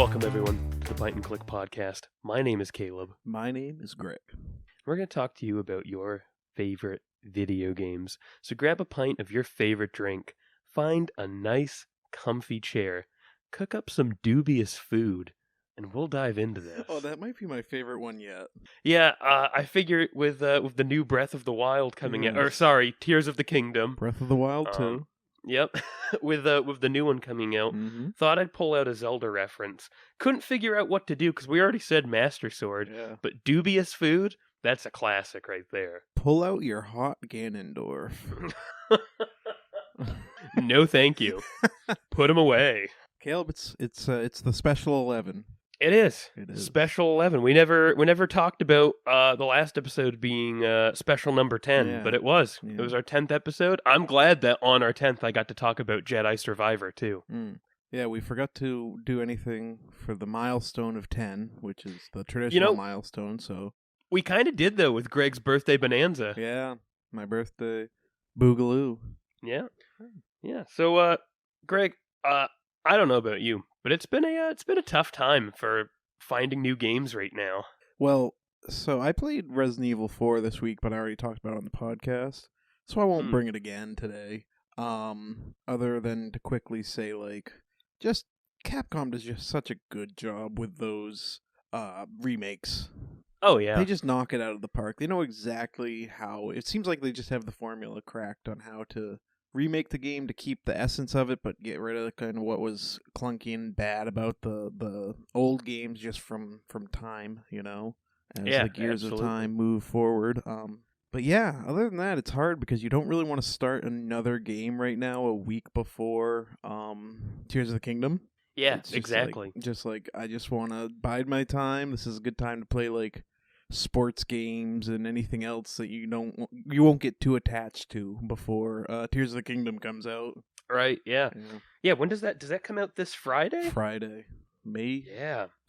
Welcome, everyone, to the Pint and Click podcast. My name is Caleb. My name is Greg. We're going to talk to you about your favorite video games. So grab a pint of your favorite drink, find a nice, comfy chair, cook up some dubious food, and we'll dive into this. Oh, that might be my favorite one yet. Yeah, I figure with the new Breath of the Wild coming out, or sorry, Tears of the Kingdom. Breath of the Wild 2. Yep, with the new one coming out, thought I'd pull out a Zelda reference. Couldn't figure out what to do because we already said Master Sword, but dubious food, that's a classic right there. Pull out your hot Ganondorf. No, thank you. Put him away. Caleb, it's the Special 11. It is. It is. Special 11. We never talked about the last episode being special number 10, but it was. Yeah. It was our 10th episode. I'm glad that on our 10th I got to talk about Jedi Survivor too. Yeah, we forgot to do anything for the milestone of 10, which is the traditional milestone, so... We kind of did, though, with Greg's birthday bonanza. Yeah, my birthday boogaloo. Yeah. Yeah. So, Greg, I don't know about you, but it's been a tough time for finding new games right now. Well, so I played Resident Evil 4 this week, but I already talked about it on the podcast, so I won't bring it again today. Other than to quickly say, just Capcom does just such a good job with those remakes. Oh yeah, they just knock it out of the park. They know exactly how. It seems like they just have the formula cracked on how to remake the game to keep the essence of it, but get rid of kind of what was clunky and bad about the old games just from time, as the gears of time move forward. But yeah, other than that, it's hard because you don't really want to start another game right now a week before Tears of the Kingdom. Yeah, exactly. I just want to bide my time. This is a good time to play sports games and anything else that you won't get too attached to before Tears of the Kingdom comes out. Right, yeah. Yeah, when does that come out this Friday? Friday. May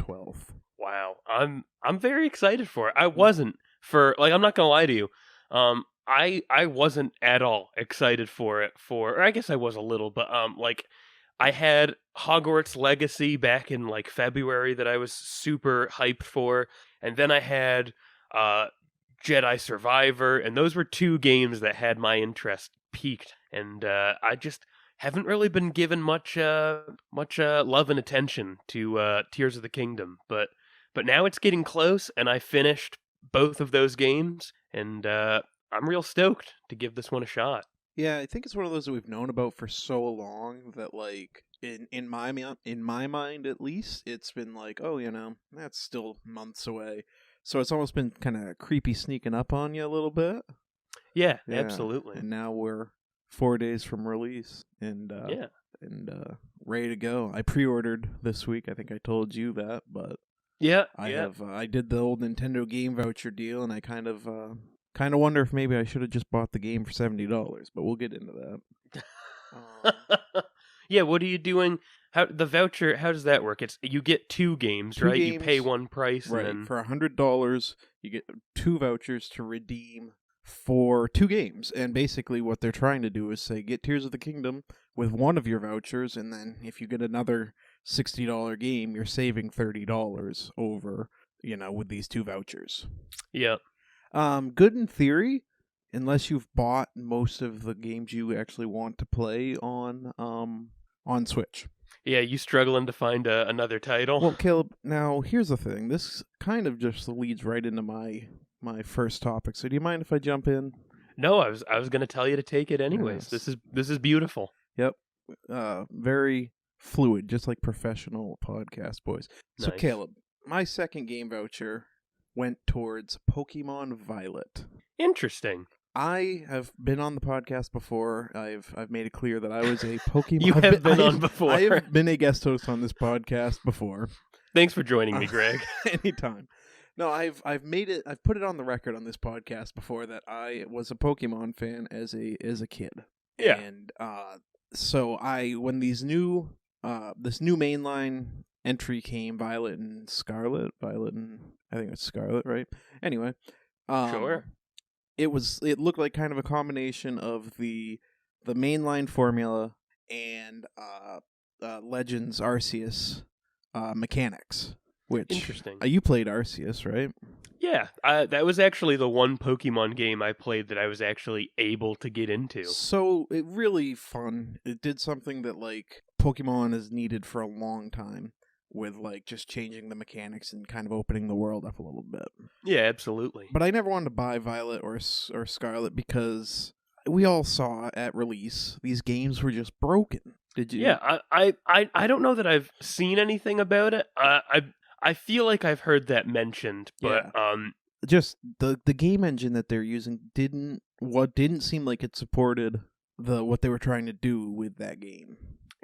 12th. Wow. I'm very excited for it. I wasn't I'm not going to lie to you. I wasn't at all excited for it or I guess I was a little, but I had Hogwarts Legacy back in February that I was super hyped for, and then I had Jedi Survivor, and those were two games that had my interest peaked, and I just haven't really been given much love and attention to Tears of the Kingdom, but now it's getting close, and I finished both of those games, and I'm real stoked to give this one a shot. Yeah, I think it's one of those that we've known about for so long that, in my mind at least, it's been that's still months away. So it's almost been kind of creepy sneaking up on you a little bit. Yeah, absolutely. And now we're 4 days from release, and ready to go. I pre-ordered this week. I think I told you that, but I did the old Nintendo game voucher deal, and I kind of wonder if maybe I should have just bought the game for $70, but we'll get into that. Yeah, what are you doing? The voucher, how does that work? You get two games, right? You pay one price. Right, and then... for $100, you get two vouchers to redeem for two games. And basically what they're trying to do is say, get Tears of the Kingdom with one of your vouchers, and then if you get another $60 game, you're saving $30 over, with these two vouchers. Yeah. Good in theory, unless you've bought most of the games you actually want to play on Switch. Yeah, you struggling to find another title? Well, Caleb, now here's the thing. This kind of just leads right into my first topic. So do you mind if I jump in? No, I was going to tell you to take it anyways. Yes. This is beautiful. Yep. Very fluid, just like professional podcast boys. So nice. Caleb, my second game voucher went towards Pokemone Violet. Interesting. I have been on the podcast before. I've made it clear that I was a Pokemon... You have been on before. I have been a guest host on this podcast before. Thanks for joining me, Greg. Anytime. No, I've put it on the record on this podcast before that I was a Pokemon fan as a kid. Yeah. And so when this new mainline entry came, Violet and I think it's Scarlet, right? Anyway, sure. It looked like kind of a combination of the mainline formula and Legends Arceus mechanics. Which Interesting. You played Arceus, right? Yeah, that was actually the one Pokemon game I played that I was actually able to get into. So it really fun. It did something that like Pokemon has needed for a long time, with like just changing the mechanics and kind of opening the world up a little bit. Yeah, absolutely. But I never wanted to buy Violet or Scarlet because we all saw at release these games were just broken. Did you? Yeah, I don't know that I've seen anything about it. I feel like I've heard that mentioned, but just the game engine that they're using didn't seem like it supported what they were trying to do with that game.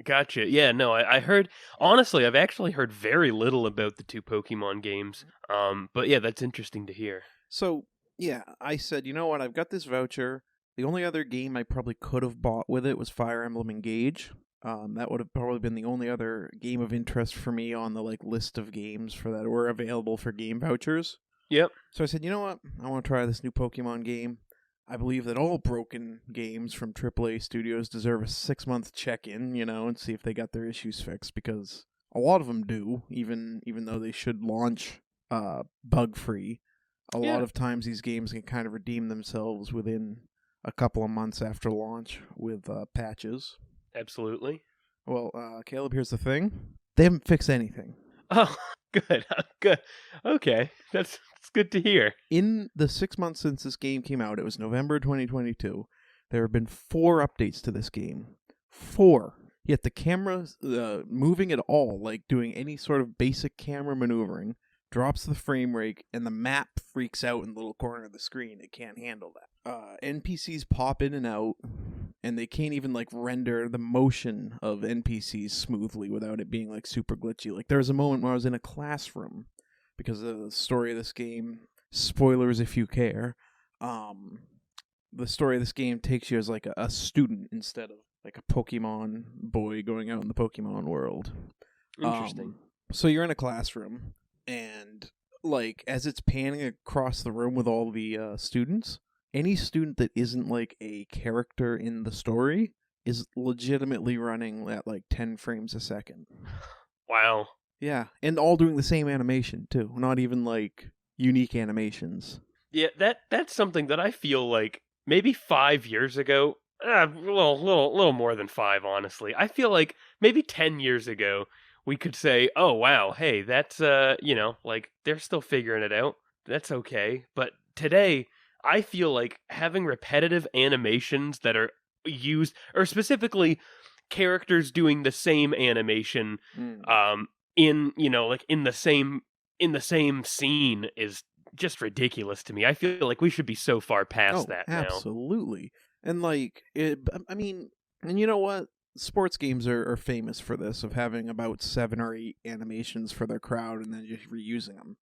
Gotcha. Yeah, no, I heard, honestly, I've actually heard very little about the two Pokemon games. But yeah, that's interesting to hear. So, yeah, I said, you know what, I've got this voucher. The only other game I probably could have bought with it was Fire Emblem Engage. That would have probably been the only other game of interest for me on the like list of games for that were available for game vouchers. Yep. So I said, you know what, I want to try this new Pokemon game. I believe that all broken games from AAA studios deserve a 6-month check-in, and see if they got their issues fixed, because a lot of them do, even though they should launch bug-free. A lot of times these games can kind of redeem themselves within a couple of months after launch with patches. Absolutely. Well, Caleb, here's the thing. They haven't fixed anything. Oh, good. Good. Okay. That's good to hear. In the 6 months since this game came out, it was November 2022, there have been 4 updates to this game. 4. Yet the camera moving at all, like doing any sort of basic camera maneuvering, drops the frame rate, and the map freaks out in the little corner of the screen. It can't handle that. NPCs pop in and out, and they can't even like render the motion of NPCs smoothly without it being like super glitchy. Like there was a moment where I was in a classroom, because of the story of this game, spoilers if you care, the story of this game takes you as like a student instead of like a Pokemon boy going out in the Pokemon world. Interesting. So you're in a classroom, and like as it's panning across the room with all the students, any student that isn't like a character in the story is legitimately running at like 10 frames a second. Wow. Yeah, and all doing the same animation too, not even like unique animations. Yeah, that's something that I feel like maybe 5 years ago, a little more than 5, honestly. I feel like maybe 10 years ago we could say, "Oh wow, hey, that's like they're still figuring it out. That's okay." But today, I feel like having repetitive animations that are used, or specifically characters doing the same animation, in like in the same scene is just ridiculous to me. I feel like we should be so far past that now. Absolutely. And like I mean, and you know what? Sports games are famous for this, of having about 7 or 8 animations for their crowd and then just reusing them.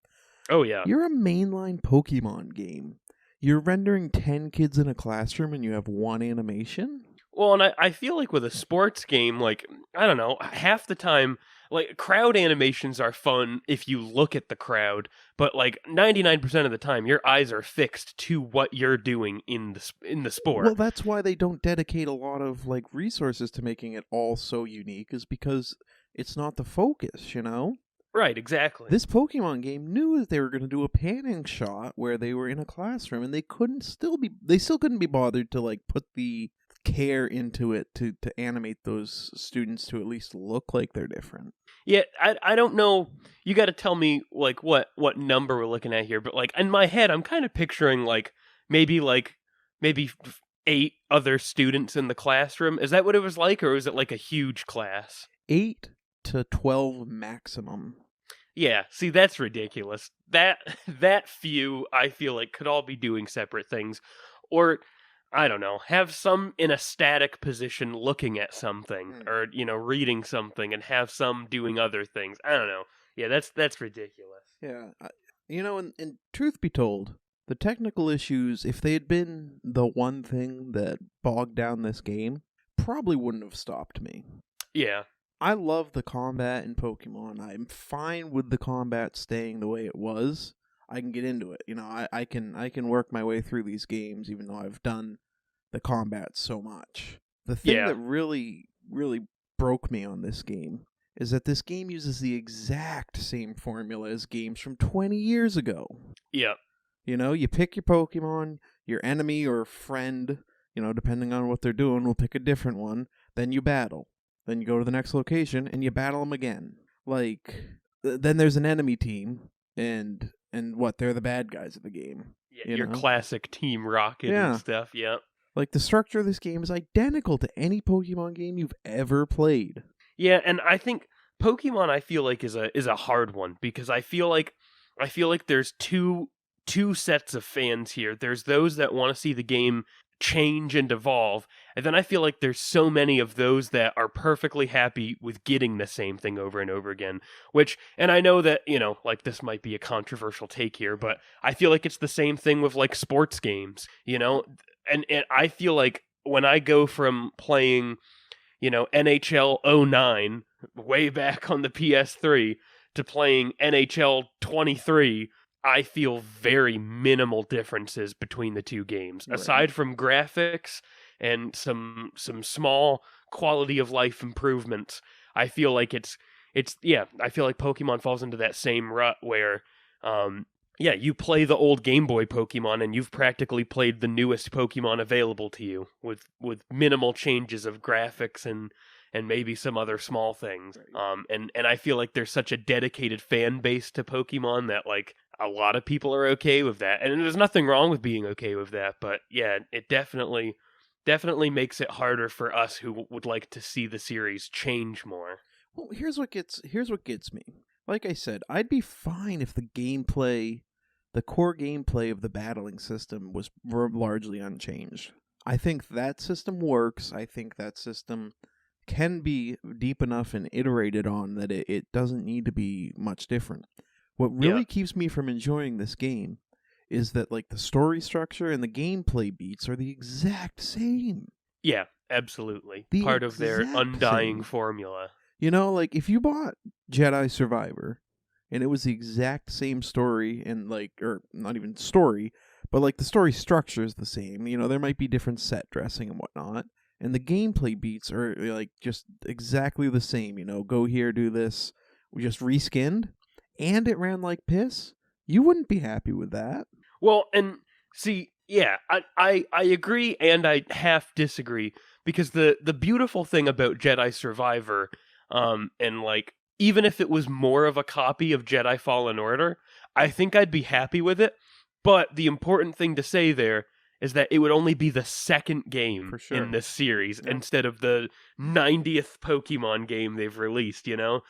Oh yeah. You're a mainline Pokemon game. You're rendering 10 kids in a classroom and you have 1 animation? Well, and I feel like with a sports game, like, I don't know, half the time, like, crowd animations are fun if you look at the crowd, but, like, 99% of the time, your eyes are fixed to what you're doing in the sport. Well, that's why they don't dedicate a lot of, like, resources to making it all so unique, is because it's not the focus, Right, exactly. This Pokemon game knew that they were going to do a panning shot where they were in a classroom, and they still couldn't be bothered to, like, put the care into it to animate those students to at least look like they're different. Yeah, I don't know. You got to tell me like what number we're looking at here, but like in my head, I'm kind of picturing maybe 8 other students in the classroom. Is that what it was like, or was it like a huge class? 8 to 12 maximum. Yeah, see, that's ridiculous. That few, I feel like, could all be doing separate things, or I don't know, have some in a static position looking at something, or reading something, and have some doing other things. I don't know. Yeah, that's ridiculous. Yeah, and truth be told, the technical issues, if they had been the one thing that bogged down this game, probably wouldn't have stopped me. Yeah. I love the combat in Pokemon. I'm fine with the combat staying the way it was. I can get into it. I can work my way through these games, even though I've done the combat so much. The thing that really, really broke me on this game is that this game uses the exact same formula as games from 20 years ago. Yeah. You know, you pick your Pokemon, your enemy or friend, you know, depending on what they're doing, we'll pick a different one. Then you battle. Then you go to the next location and you battle them again. Like, then there's an enemy team, and what, they're the bad guys of the game. Yeah, your classic Team Rocket and stuff, yeah. Like, the structure of this game is identical to any Pokemon game you've ever played. Yeah, and I think Pokemon, I feel like, is a hard one, because I feel like there's two sets of fans here. There's those that want to see the game change and evolve, and then I feel like there's so many of those that are perfectly happy with getting the same thing over and over again, and I know that, you know, like, this might be a controversial take here, but I feel like it's the same thing with, like, sports games, you know, and I feel like when I go from playing, you know, NHL 09 way back on the PS3 to playing NHL 23, I feel very minimal differences between the two games. Right. Aside from graphics and some small quality of life improvements, I feel like I feel like Pokemon falls into that same rut where, you play the old Game Boy Pokemon and you've practically played the newest Pokemon available to you with minimal changes of graphics and maybe some other small things. And I feel like there's such a dedicated fan base to Pokemon that, like, a lot of people are okay with that. And there's nothing wrong with being okay with that, but yeah, it definitely makes it harder for us who would like to see the series change more. Well, here's what gets me. Like I said, I'd be fine if the core gameplay of the battling system was largely unchanged. I think that system works. I think that system can be deep enough and iterated on that it doesn't need to be much different. What really keeps me from enjoying this game is that, like, the story structure and the gameplay beats are the exact same. Yeah, absolutely. Part of their undying formula. You know, like, if you bought Jedi Survivor and it was the exact same story and, like, or not even story, but, like, the story structure is the same. You know, there might be different set dressing and whatnot, and the gameplay beats are, like, just exactly the same. You know, go here, do this. We just reskinned, and it ran like piss. You wouldn't be happy with that. Well, and see, yeah, I agree, and I half disagree, because the beautiful thing about Jedi Survivor, and, like, even if it was more of a copy of Jedi Fallen Order, I think I'd be happy with it. But the important thing to say there is that it would only be the second game in this series instead of the 90th Pokemon game they've released, you know?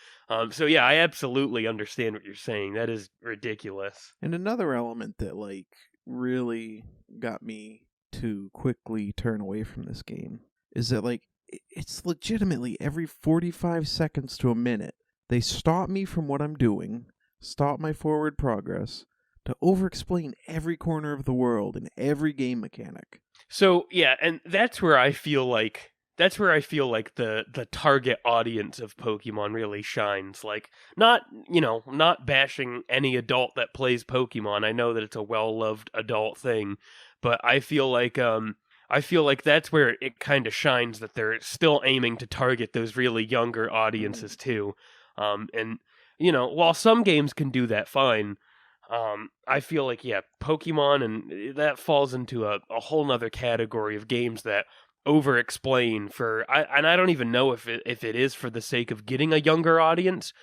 So yeah, I absolutely understand what you're saying. That is ridiculous. And another element that, like, really got me to quickly turn away from this game is that, like, it's legitimately every 45 seconds to a minute, they stop me from what I'm doing, stop my forward progress, to over-explain every corner of the world and every game mechanic. So, yeah, and that's where I feel like the target audience of Pokemon really shines. Like, not bashing any adult that plays Pokemon. I know that it's a well-loved adult thing, but I feel like that's where it kind of shines, that they're still aiming to target those really younger audiences too. And, you know, while some games can do that fine, I feel like, Pokemon, and that falls into a whole nother category of games that over-explain and I don't even know if it is for the sake of getting a younger audience,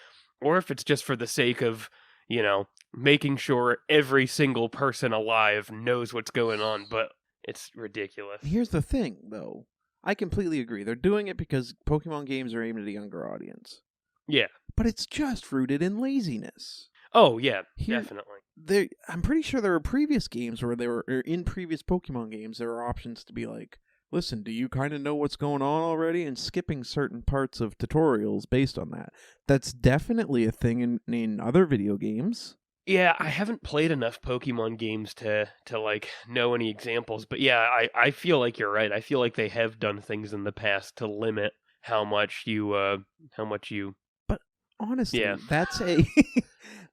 or if it's just for the sake of, you know, making sure every single person alive knows what's going on, but it's ridiculous. Here's the thing, though. I completely agree. They're doing it because Pokemon games are aimed at a younger audience. Yeah. But it's just rooted in laziness. Oh, yeah, definitely. I'm pretty sure there were previous games where in previous Pokemon games, there were options to be like, listen, do you kind of know what's going on already? And skipping certain parts of tutorials based on that. That's definitely a thing in other video games. Yeah, I haven't played enough Pokemon games to like know any examples, but yeah, I feel like you're right. I feel like they have done things in the past to limit how much you. But honestly,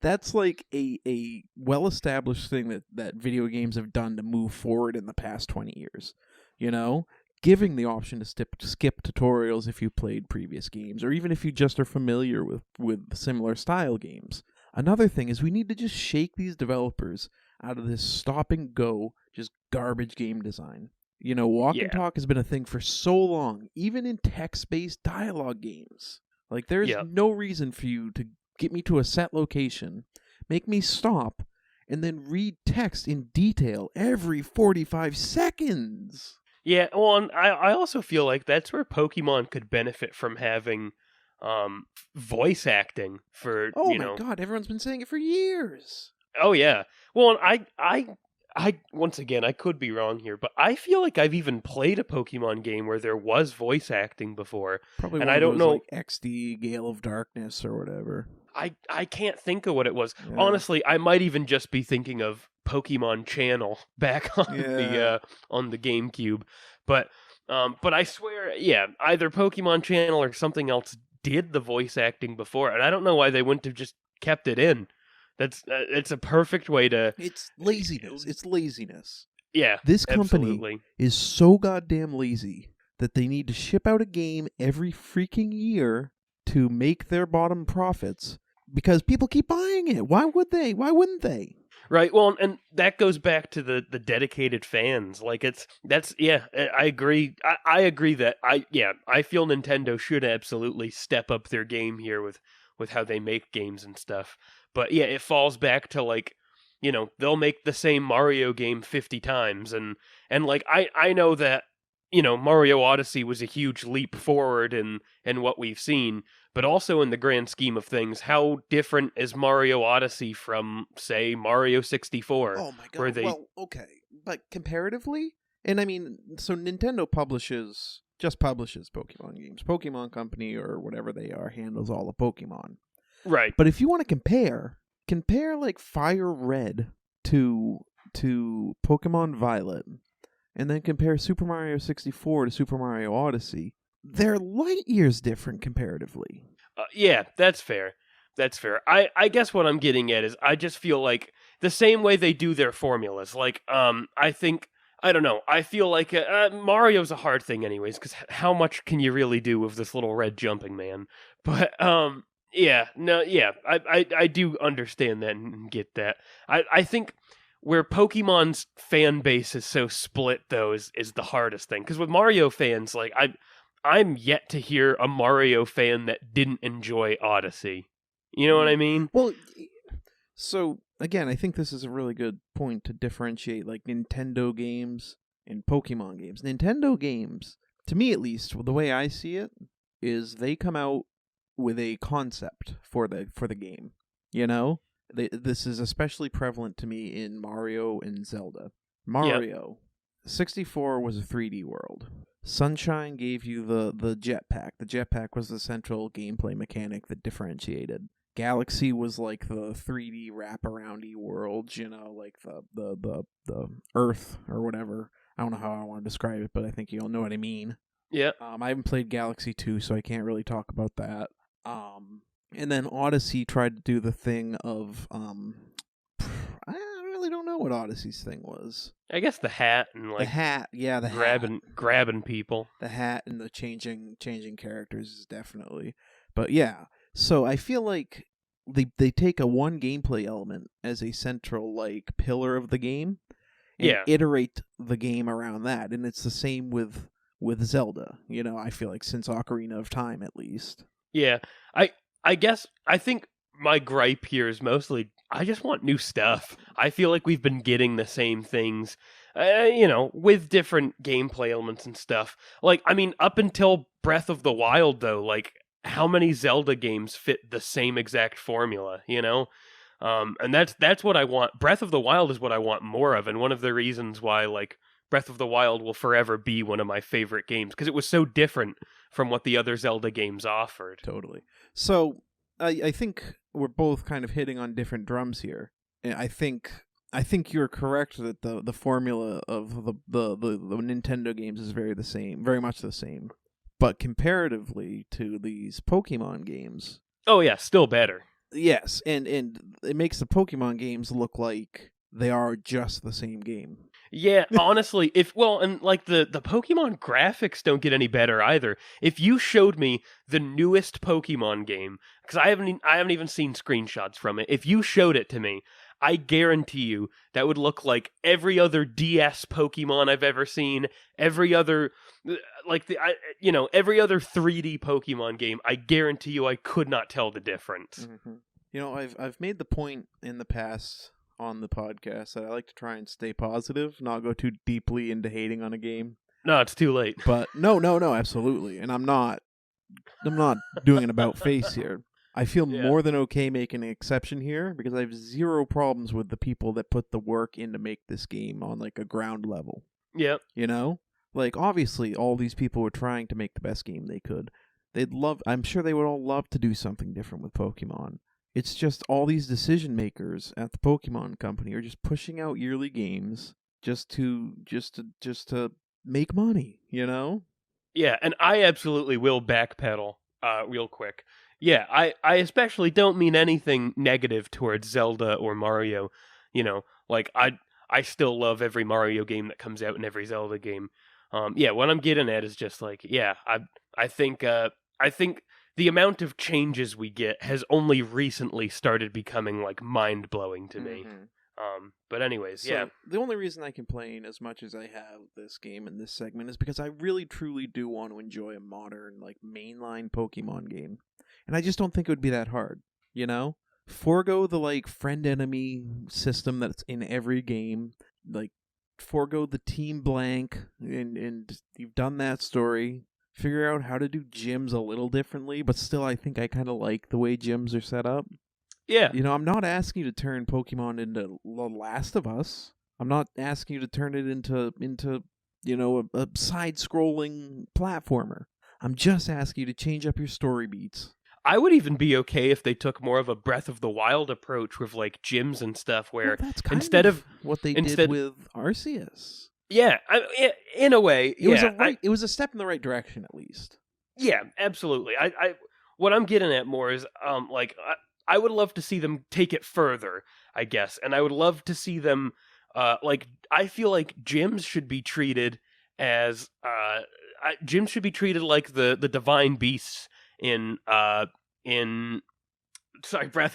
that's like a well-established thing that video games have done to move forward in the past 20 years. You know, giving the option to skip tutorials if you played previous games, or even if you just are familiar with similar style games. Another thing is we need to just shake these developers out of this stop and go, just garbage game design. Walk and talk has been a thing for so long, even in text-based dialogue games. Like, there's no reason for you to get me to a set location, make me stop, and then read text in detail every 45 seconds. Yeah, well, and I also feel like that's where Pokemon could benefit from having voice acting for, my God, everyone's been saying it for years. Oh, yeah. Well, and I once again, I could be wrong here, but I feel like I've even played a Pokemon game where there was voice acting before. Probably and one I of don't those, know, like XD, Gale of Darkness, or whatever. I can't think of what it was. Yeah. Honestly, I might even just be thinking of Pokemon Channel back on the GameCube. But I swear, either Pokemon Channel or something else did the voice acting before, and I don't know why they wouldn't have just kept it in. It's a perfect way to. It's laziness. It's laziness. Yeah, this company absolutely. is so goddamn lazy that they need to ship out a game every freaking year to make their bottom profits because people keep buying it. Why would they? Why wouldn't they? Right. Well, and that goes back to the dedicated fans. Like I agree. I agree that I feel Nintendo should absolutely step up their game here with how they make games and stuff. But yeah, it falls back to like, they'll make the same Mario game 50 times and like I know that, Mario Odyssey was a huge leap forward in what we've seen, but also in the grand scheme of things, how different is Mario Odyssey from, say, Mario 64? Oh my God. Well, okay. But comparatively, and I mean, so Nintendo publishes Pokemon games. Pokemon Company or whatever they are handles all the Pokemon. Right. But if you want to compare like Fire Red to Pokemon Violet, and then compare Super Mario 64 to Super Mario Odyssey, they're light years different comparatively. Yeah, that's fair. That's fair. I guess what I'm getting at is I just feel like the same way they do their formulas. Like, I don't know. I feel like Mario's a hard thing anyways, because how much can you really do with this little red jumping man? But, I do understand that and get that. I think where Pokemon's fan base is so split, though, is the hardest thing. Because with Mario fans, like, I'm yet to hear a Mario fan that didn't enjoy Odyssey. You know what I mean? Well, so, again, I think this is a really good point to differentiate, like, Nintendo games and Pokemon games. Nintendo games, to me at least, the way I see it, is they come out with a concept for the game, This is especially prevalent to me in Mario and Zelda. Mario, 64 was a 3D world. Sunshine gave you the jetpack. The jetpack was the central gameplay mechanic that differentiated. Galaxy was like the 3D wraparoundy world, like the Earth or whatever. I don't know how I want to describe it, but I think you'll know what I mean. Yeah. I haven't played Galaxy 2, so I can't really talk about that. And then Odyssey tried to do the thing of, I really don't know what Odyssey's thing was. I guess the hat and like the hat, grabbing people. The hat and the changing characters is definitely, but yeah. So I feel like they take a one gameplay element as a central like pillar of the game, and iterate the game around that, and it's the same with Zelda. I feel like since Ocarina of Time, at least. Yeah, I think my gripe here is mostly I just want new stuff. I feel like we've been getting the same things, with different gameplay elements and stuff. Like, I mean, up until Breath of the Wild, though, like, how many Zelda games fit the same exact formula, And that's what I want. Breath of the Wild is what I want more of, and one of the reasons why, like, Breath of the Wild will forever be one of my favorite games, because it was so different from what the other Zelda games offered. Totally. So, I think we're both kind of hitting on different drums here. I think you're correct that the formula of the Nintendo games is very much the same. But comparatively to these Pokemon games... Oh yeah, still better. Yes, and it makes the Pokemon games look like they are just the same game. Yeah, honestly, and like the Pokemon graphics don't get any better either. If you showed me the newest Pokemon game, because I haven't even seen screenshots from it. If you showed it to me, I guarantee you that would look like every other DS Pokemon I've ever seen, every other every other 3D Pokemon game. I guarantee you I could not tell the difference. Mm-hmm. You know, I've made the point in the past on the podcast that I like to try and stay positive, not go too deeply into hating on a game. No, it's too late. But no, absolutely. And I'm not doing an about face here. I feel more than okay making an exception here because I have zero problems with the people that put the work in to make this game on like a ground level. Yep. You know? Like obviously all these people were trying to make the best game they could. I'm sure they would all love to do something different with Pokemon. It's just all these decision makers at the Pokemon company are just pushing out yearly games just to make money, you know? Yeah, and I absolutely will backpedal real quick. Yeah, I especially don't mean anything negative towards Zelda or Mario. You know, like I still love every Mario game that comes out and every Zelda game. Yeah, what I'm getting at is just like, yeah, I think the amount of changes we get has only recently started becoming like mind-blowing to me. But anyways, so the only reason I complain as much as I have this game in this segment is because I really truly do want to enjoy a modern like mainline Pokemon game. And I just don't think it would be that hard, you know? Forgo the like friend enemy system that's in every game, like forgo the team blank and you've done that story. Figure out how to do gyms a little differently, but still I think I kind of like the way gyms are set up. Yeah. You know, I'm not asking you to turn Pokemon into The Last of Us. I'm not asking you to turn it into you know, a side-scrolling platformer. I'm just asking you to change up your story beats. I would even be okay if they took more of a Breath of the Wild approach with like gyms and stuff where that's kind instead of what they did with Arceus. Yeah, in a way, it was a step in the right direction at least. Yeah, absolutely. I what I'm getting at more is like I would love to see them take it further, I guess, and I would love to see them like I feel like gyms should be treated as gyms should be treated like the divine beasts in Breath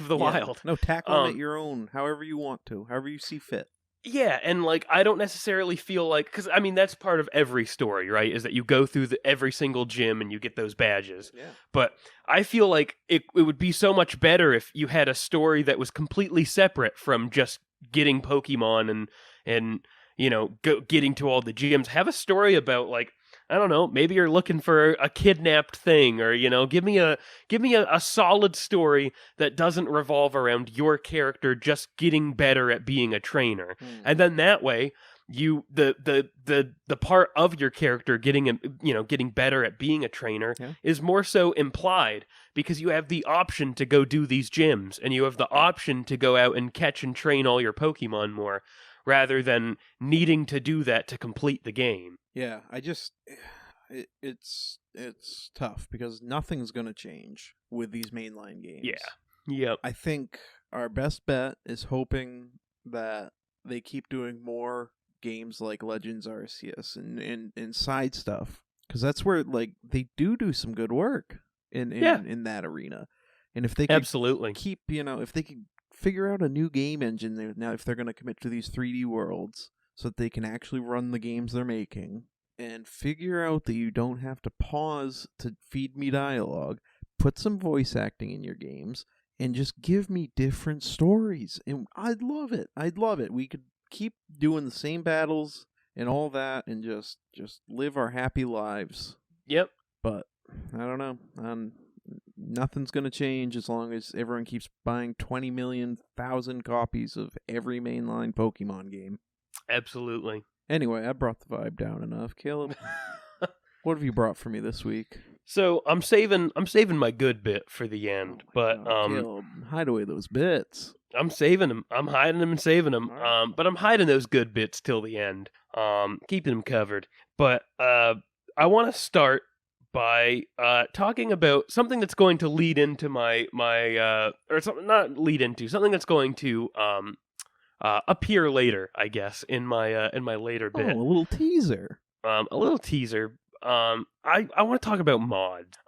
of the Wild. No, tackle it your own, however you want to, however you see fit. Yeah, and like I don't necessarily feel like because I mean that's part of every story, right? Is that you go through every single gym and you get those badges. Yeah. But I feel like it would be so much better if you had a story that was completely separate from just getting Pokemon and you know getting to all the gyms. Have a story about like I don't know, maybe you're looking for a kidnapped thing, or you know, give me a solid story that doesn't revolve around your character just getting better at being a trainer, and then that way you the part of your character getting better at being a trainer is more so implied because you have the option to go do these gyms and you have the option to go out and catch and train all your Pokemon more, rather than needing to do that to complete the game. Yeah, it's tough because nothing's going to change with these mainline games. Yeah. Yep. I think our best bet is hoping that they keep doing more games like Legends Arceus and side stuff, because that's where like they do some good work in that arena. And if they could absolutely keep, you know, if they could figure out a new game engine there now, if they're going to commit to these 3D worlds so that they can actually run the games they're making, and figure out that you don't have to pause to feed me dialogue, put some voice acting in your games, and just give me different stories. And I'd love it. We could keep doing the same battles and all that and just live our happy lives. Yep. But I don't know. Nothing's going to change as long as everyone keeps buying 20 million thousand copies of every mainline Pokemon game. Absolutely. Anyway, I brought the vibe down enough. Caleb, what have you brought for me this week? So I'm saving my good bit for the end, but Caleb, hide away those bits. I'm saving them. I'm hiding them and saving them. Right. But I'm hiding those good bits till the end. Keeping them covered. But I want to start by talking about something that's going to lead into my or something not lead into something that's going to appear later, I guess, in my later bit. Oh, a little teaser. A little teaser. I want to talk about mods.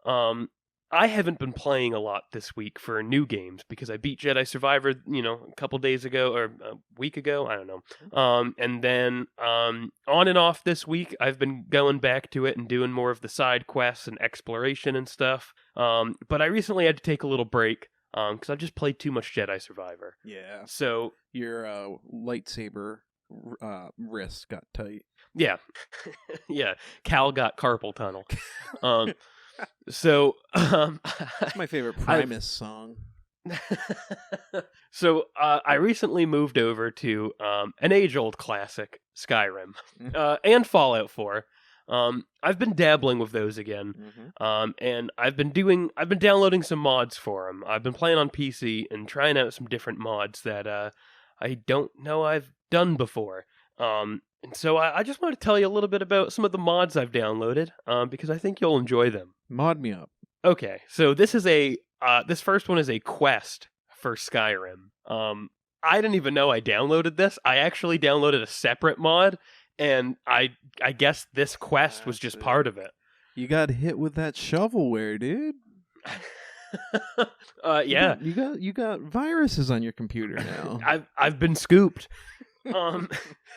I haven't been playing a lot this week for new games because I beat Jedi Survivor, a couple days ago or a week ago. I don't know. And then on and off this week, I've been going back to it and doing more of the side quests and exploration and stuff. But I recently had to take a little break because I've just played too much Jedi Survivor. Yeah. So your lightsaber wrist got tight. Yeah. Yeah. Cal got carpal tunnel. So That's my favorite Primus song. So I recently moved over to an age-old classic, Skyrim, and Fallout 4. I've been dabbling with those again, and I've been downloading some mods for them. I've been playing on PC and trying out some different mods that I don't know I've done before. And so I just want to tell you a little bit about some of the mods I've downloaded, because I think you'll enjoy them. Mod me up. Okay, so this first one is a quest for Skyrim. I didn't even know I downloaded this. I actually downloaded a separate mod, and I guess this quest was just part of it. You got hit with that shovelware, dude. Yeah. You got viruses on your computer now. I've been scooped.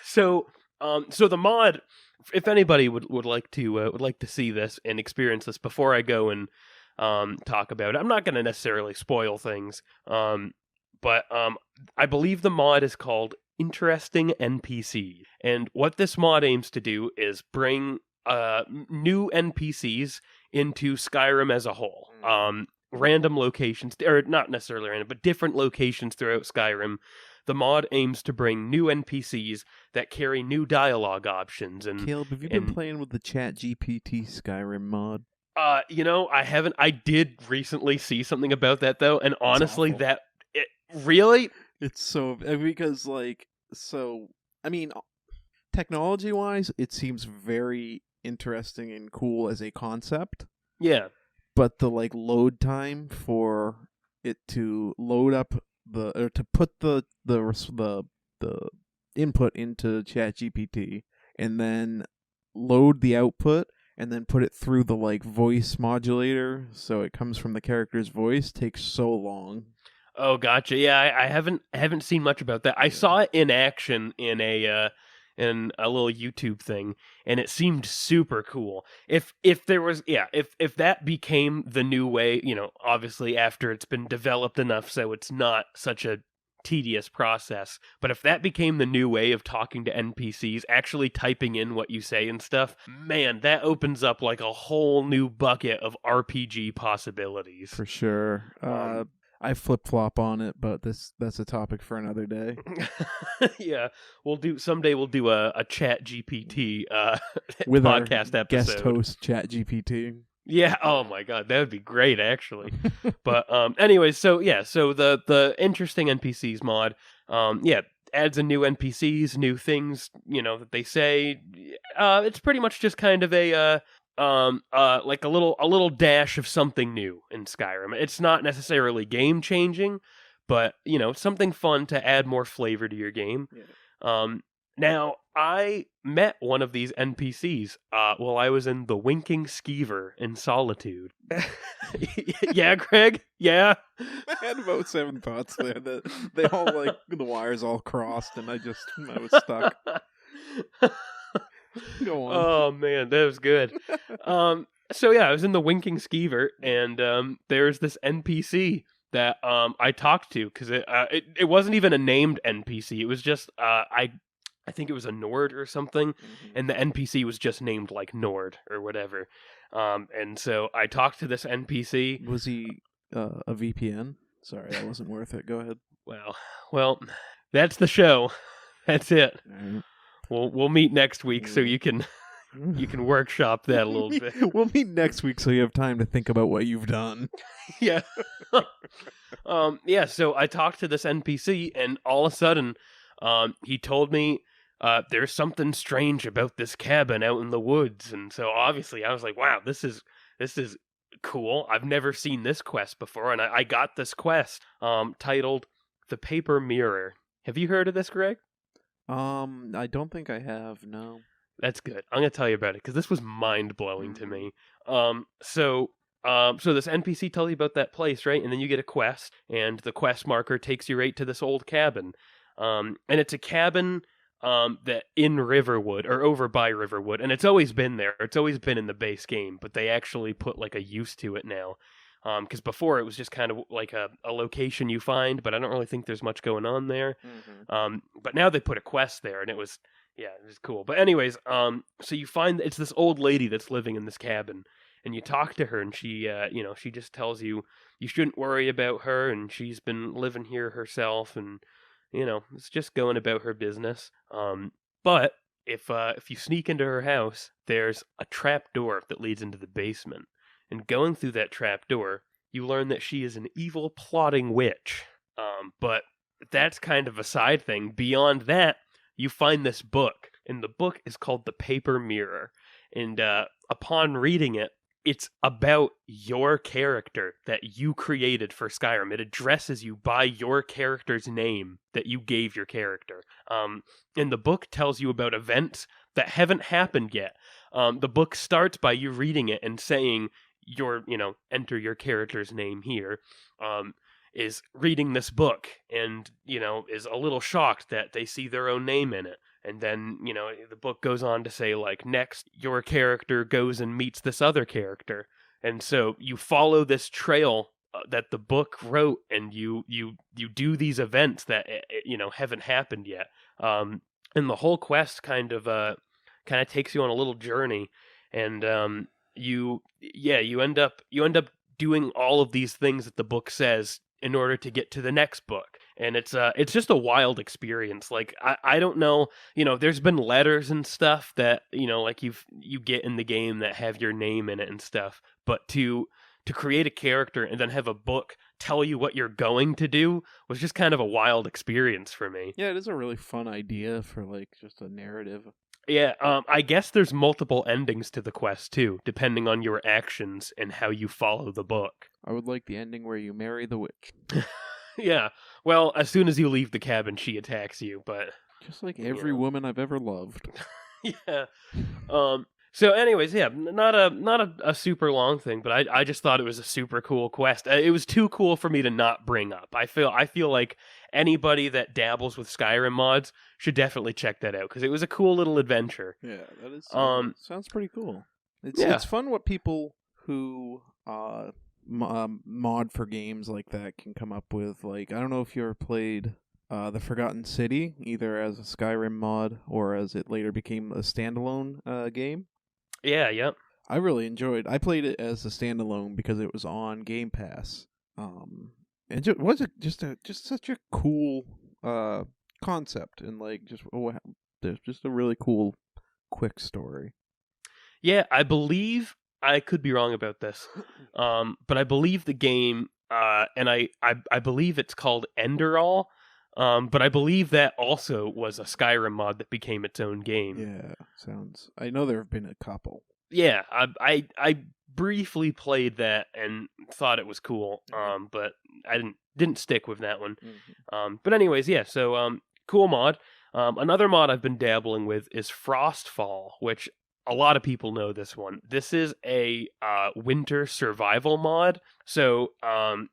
So the mod, if anybody would like to see this and experience this before I go and talk about it, I'm not going to necessarily spoil things. But I believe the mod is called Interesting NPC, and what this mod aims to do is bring new NPCs into Skyrim as a whole. Random locations, or not necessarily random, but different locations throughout Skyrim. The mod aims to bring new NPCs that carry new dialogue options. And Caleb, have you been playing with the ChatGPT Skyrim mod? I haven't. I did recently see something about that though, and honestly, it's really, it's so because I mean, technology-wise, it seems very interesting and cool as a concept. Yeah. But the load time for it to load up to put the input into ChatGPT and then load the output and then put it through the voice modulator so it comes from the character's voice takes so long. Oh, gotcha. Yeah, I haven't seen much about that. I saw it in action in a little YouTube thing, and it seemed super cool. If that became the new way, obviously after it's been developed enough so it's not such a tedious process, but if that became the new way of talking to NPCs, actually typing in what you say and stuff, man, that opens up a whole new bucket of RPG possibilities. For sure. I flip-flop on it, but that's a topic for another day. Yeah, someday we'll do a Chat GPT with podcast our episode. Guest host Chat GPT. Yeah, oh my god, that would be great actually. But anyways, so the interesting NPCs mod, adds a new NPCs, new things, that they say. It's pretty much just kind of a a little dash of something new in Skyrim. It's not necessarily game changing, but something fun to add more flavor to your game. Yeah. Now I met one of these NPCs while I was in the Winking Skeever in Solitude. Yeah, Greg. Yeah. I had about 7 thoughts there that they all the wires all crossed, and I was stuck. Go on. Oh man, that was good. So yeah, I was in the Winking Skeever, and there's this NPC that I talked to because it wasn't even a named NPC. It was just I think it was a Nord or something, and the NPC was just named Nord or whatever. And so I talked to this NPC. Was he a VPN? Sorry, that wasn't worth it. Go ahead. Well, that's the show. That's it. Right. We'll meet next week so you can workshop that a little bit. We'll meet next week so you have time to think about what you've done. Yeah. So I talked to this NPC, and all of a sudden he told me there's something strange about this cabin out in the woods. And so obviously I was like, wow, this is cool. I've never seen this quest before, and I got this quest titled The Paper Mirror. Have you heard of this, Greg? I don't think I have. No. That's good. I'm gonna tell you about it because this was mind blowing to Mhm. me. So this NPC tells you about that place, right? And then you get a quest, and the quest marker takes you right to this old cabin. And it's a cabin that in Riverwood or over by Riverwood, and it's always been there. It's always been in the base game, but they actually put like a use to it now. Because before it was just kind of like a location you find, but I don't really think there's much going on there. Mhm. But now they put a quest there, and it was cool. But anyways, so you find it's this old lady that's living in this cabin, and you talk to her, and she, she just tells you you shouldn't worry about her, and she's been living here herself, and it's just going about her business. But if you sneak into her house, there's a trap door that leads into the basement, and going through that trap door, you learn that she is an evil, plotting witch. But that's kind of a side thing. Beyond that, you find this book, and the book is called The Paper Mirror. And upon reading it, it's about your character that you created for Skyrim. It addresses you by your character's name that you gave your character. And the book tells you about events that haven't happened yet. The book starts by you reading it and saying enter your character's name here. Is reading this book and, is a little shocked that they see their own name in it. And then, the book goes on to say, like, next, your character goes and meets this other character. And so you follow this trail that the book wrote, and you do these events that, haven't happened yet. And the whole quest kind of takes you on a little journey. And you end up doing all of these things that the book says in order to get to the next book. And it's just a wild experience. Like, I don't know, there's been letters and stuff that, like you get in the game that have your name in it and stuff, but to create a character and then have a book tell you what you're going to do was just kind of a wild experience for me. Yeah, it is a really fun idea for like just a narrative. Yeah, I guess there's multiple endings to the quest too, depending on your actions and how you follow the book. I would like the ending where you marry the witch. Yeah, well, as soon as you leave the cabin, she attacks you, but Just like every woman I've ever loved. yeah. So, anyways, yeah, not a super long thing, but I just thought it was a super cool quest. It was too cool for me to not bring up. I feel like anybody that dabbles with Skyrim mods should definitely check that out because it was a cool little adventure. Yeah, that is. Sounds pretty cool. It's fun what people who mod for games like that can come up with. Like, I don't know if you ever played The Forgotten City, either as a Skyrim mod or as it later became a standalone game. Yeah, yep. I really enjoyed. I played it as a standalone because it was on Game Pass. And it was just such a cool concept, and like there's just a really cool quick story. Yeah, I believe I could be wrong about this, but I believe the game, and I believe it's called Enderall. But I believe that also was a Skyrim mod that became its own game. Yeah, sounds. I know there have been a couple. Yeah, I briefly played that and thought it was cool. But I didn't stick with that one. Mm-hmm. But anyways, yeah. So cool mod. Another mod I've been dabbling with is Frostfall, which a lot of people know this one. This is a winter survival mod. So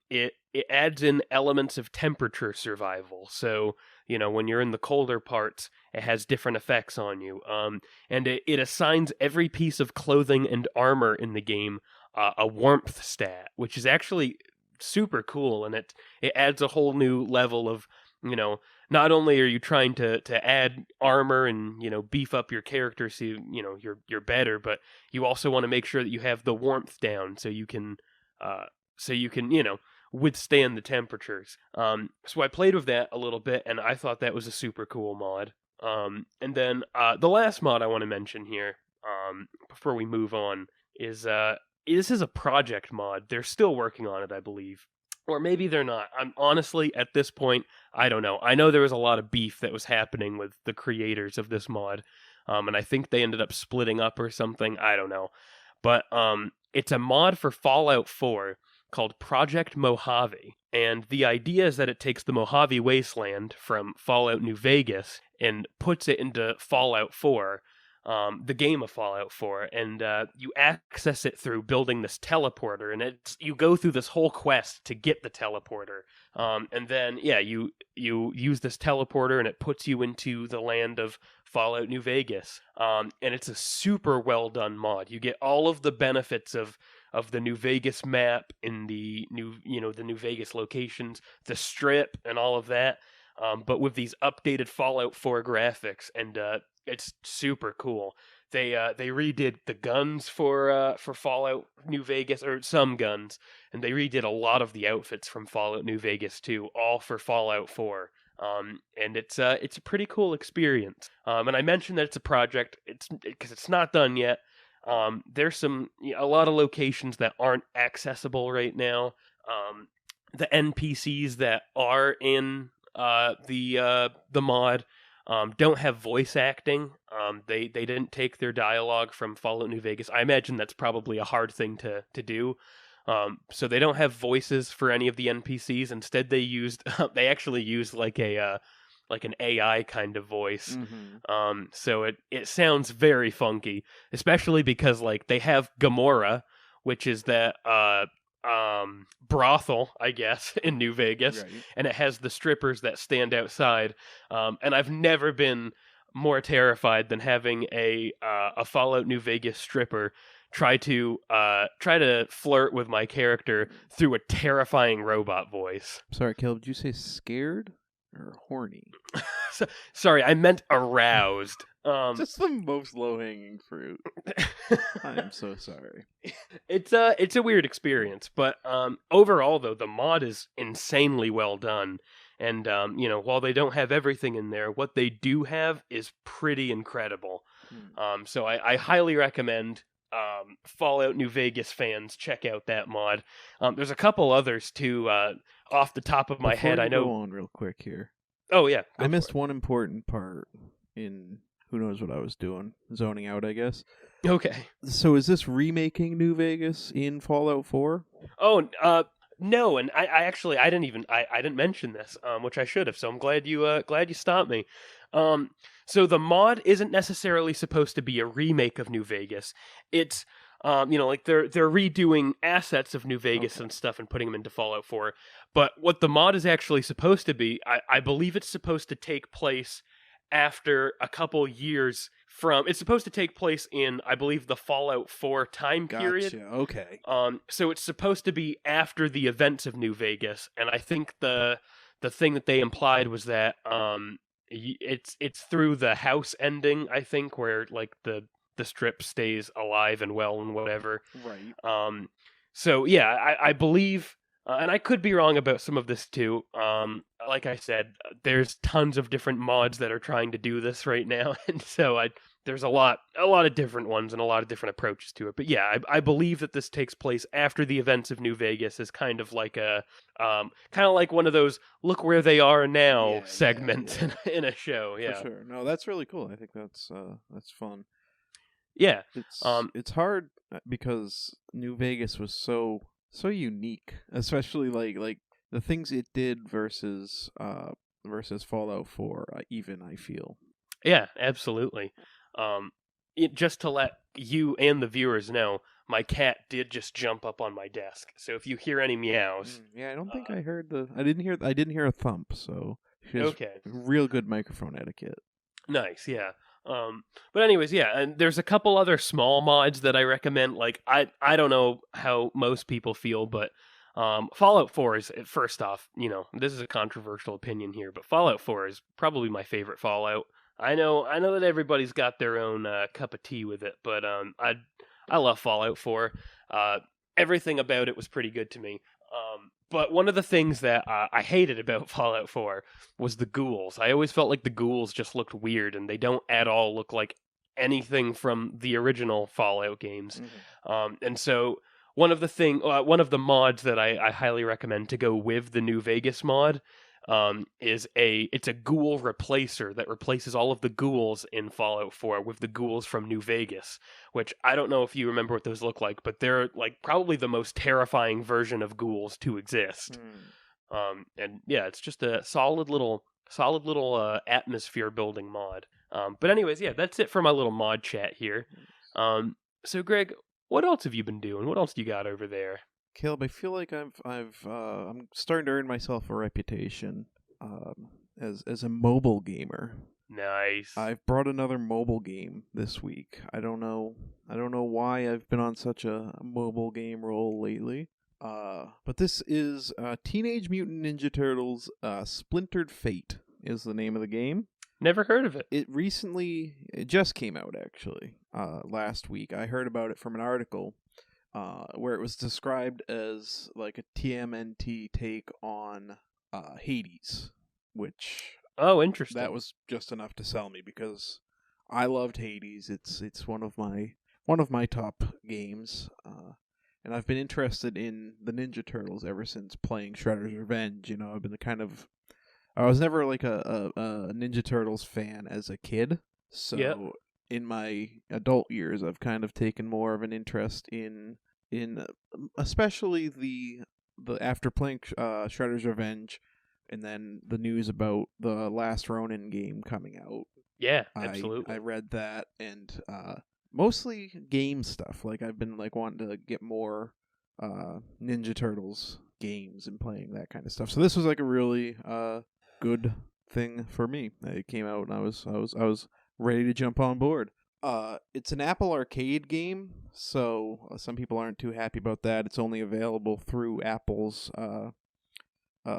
it adds in elements of temperature survival. So, when you're in the colder parts, it has different effects on you. And it assigns every piece of clothing and armor in the game a warmth stat, which is actually super cool. And it adds a whole new level of, not only are you trying to add armor and, beef up your character so you're better, but you also want to make sure that you have the warmth down so you can withstand the temperatures. So I played with that a little bit, and I thought that was a super cool mod. And then the last mod I want to mention here, before we move on, is this is a project mod. They're still working on it, I believe. Or maybe they're not. I'm honestly, at this point, I don't know. I know there was a lot of beef that was happening with the creators of this mod, and I think they ended up splitting up or something. I don't know. But it's a mod for Fallout 4 called Project Mojave. And the idea is that it takes the Mojave Wasteland from Fallout New Vegas and puts it into Fallout 4, the game of Fallout 4, and you access it through building this teleporter, and you go through this whole quest to get the teleporter, and then you use this teleporter, and it puts you into the land of Fallout New Vegas, and it's a super well done mod. You get all of the benefits of the New Vegas map in the New Vegas locations, the strip, and all of that. But with these updated Fallout 4 graphics, and it's super cool. They redid the guns for Fallout New Vegas, or some guns, and they redid a lot of the outfits from Fallout New Vegas too, all for Fallout 4. And it's a pretty cool experience. And I mentioned that it's a project. It's because it's not done yet. There's a lot of locations that aren't accessible right now. The NPCs that are in the mod don't have voice acting. They didn't take their dialogue from Fallout New Vegas. I imagine that's probably a hard thing to do. So they don't have voices for any of the NPCs. Instead, they actually used like an AI kind of voice. Mm-hmm. So it sounds very funky, especially because like they have Gamora, which is that brothel, I guess, in New Vegas, Right. and it has the strippers that stand outside. And I've never been more terrified than having a Fallout New Vegas stripper try to flirt with my character through a terrifying robot voice. Sorry, Caleb, did you say scared or horny? Sorry, I meant aroused. Just the most low-hanging fruit. I am so sorry. It's a weird experience, but overall though, the mod is insanely well done. And while they don't have everything in there, what they do have is pretty incredible. So I highly recommend Fallout New Vegas fans check out that mod. There's a couple others too. Off the top of my head, I know. Go on real quick here. Oh yeah, I missed one important part in who knows what I was doing, zoning out, I guess. Okay. So is this remaking New Vegas in Fallout 4? Oh, no, and I actually I didn't mention this, which I should have. So I'm glad you stopped me. So the mod isn't necessarily supposed to be a remake of New Vegas. It's like they're redoing assets of New Vegas and stuff and putting them into Fallout 4. But what the mod is actually supposed to be, I believe it's supposed to take place after a couple years from. It's supposed to take place in, I believe, the Fallout 4 time period. Gotcha. Okay. So it's supposed to be after the events of New Vegas, and I think the thing that they implied was that it's through the house ending, I think, where like the strip stays alive and well and whatever. Right. So yeah, I believe, and I could be wrong about some of this too. Like I said, there's tons of different mods that are trying to do this right now, and so there's a lot of different ones and a lot of different approaches to it. But yeah, I believe that this takes place after the events of New Vegas, is kind of like one of those look where they are now segments in a show. Yeah, for sure. No, that's really cool. I think that's fun. Yeah, it's hard because New Vegas was so unique, especially like the things it did versus Fallout 4. Even I feel. Yeah, absolutely. Just to let you and the viewers know, my cat did just jump up on my desk. So if you hear any meows, I don't think I heard I didn't hear a thump. So okay, real good microphone etiquette. Nice, yeah. But anyways, yeah, and there's a couple other small mods that I recommend. Like I don't know how most people feel, but Fallout 4 is, first off, this is a controversial opinion here, but Fallout 4 is probably my favorite Fallout. I know that everybody's got their own cup of tea with it, but I love Fallout 4. Everything about it was pretty good to me. But one of the things that I hated about Fallout 4 was the ghouls. I always felt like the ghouls just looked weird, and they don't at all look like anything from the original Fallout games. Mm-hmm. And so one of the mods that I highly recommend to go with the New Vegas mod it's a ghoul replacer that replaces all of the ghouls in Fallout 4 with the ghouls from New Vegas, which I don't know if you remember what those look like, but they're like probably the most terrifying version of ghouls to exist. And yeah, it's just a solid little atmosphere building mod. But anyways, yeah, that's it for my little mod chat here. So Greg, what else have you been doing? What else do you got over there? Caleb, I feel like I'm starting to earn myself a reputation as a mobile gamer. Nice. I've brought another mobile game this week. I don't know why I've been on such a mobile game roll lately. But this is Teenage Mutant Ninja Turtles Splintered Fate is the name of the game. Never heard of it. It just came out actually last week. I heard about it from an article where it was described as like a TMNT take on Hades, which interesting. that was just enough to sell me because I loved Hades. It's one of my top games, and I've been interested in the Ninja Turtles ever since playing Shredder's Revenge. You know, I was never like a Ninja Turtles fan as a kid, so. Yep. In my adult years, I've kind of taken more of an interest in especially the after playing Shredder's Revenge, and then the news about the Last Ronin game coming out. Yeah, absolutely. I read that, and mostly game stuff. Like I've been like wanting to get more Ninja Turtles games and playing that kind of stuff. So this was like a really good thing for me. It came out, and I was ready to jump on board. It's an Apple Arcade game, so some people aren't too happy about that. It's only available through Apple's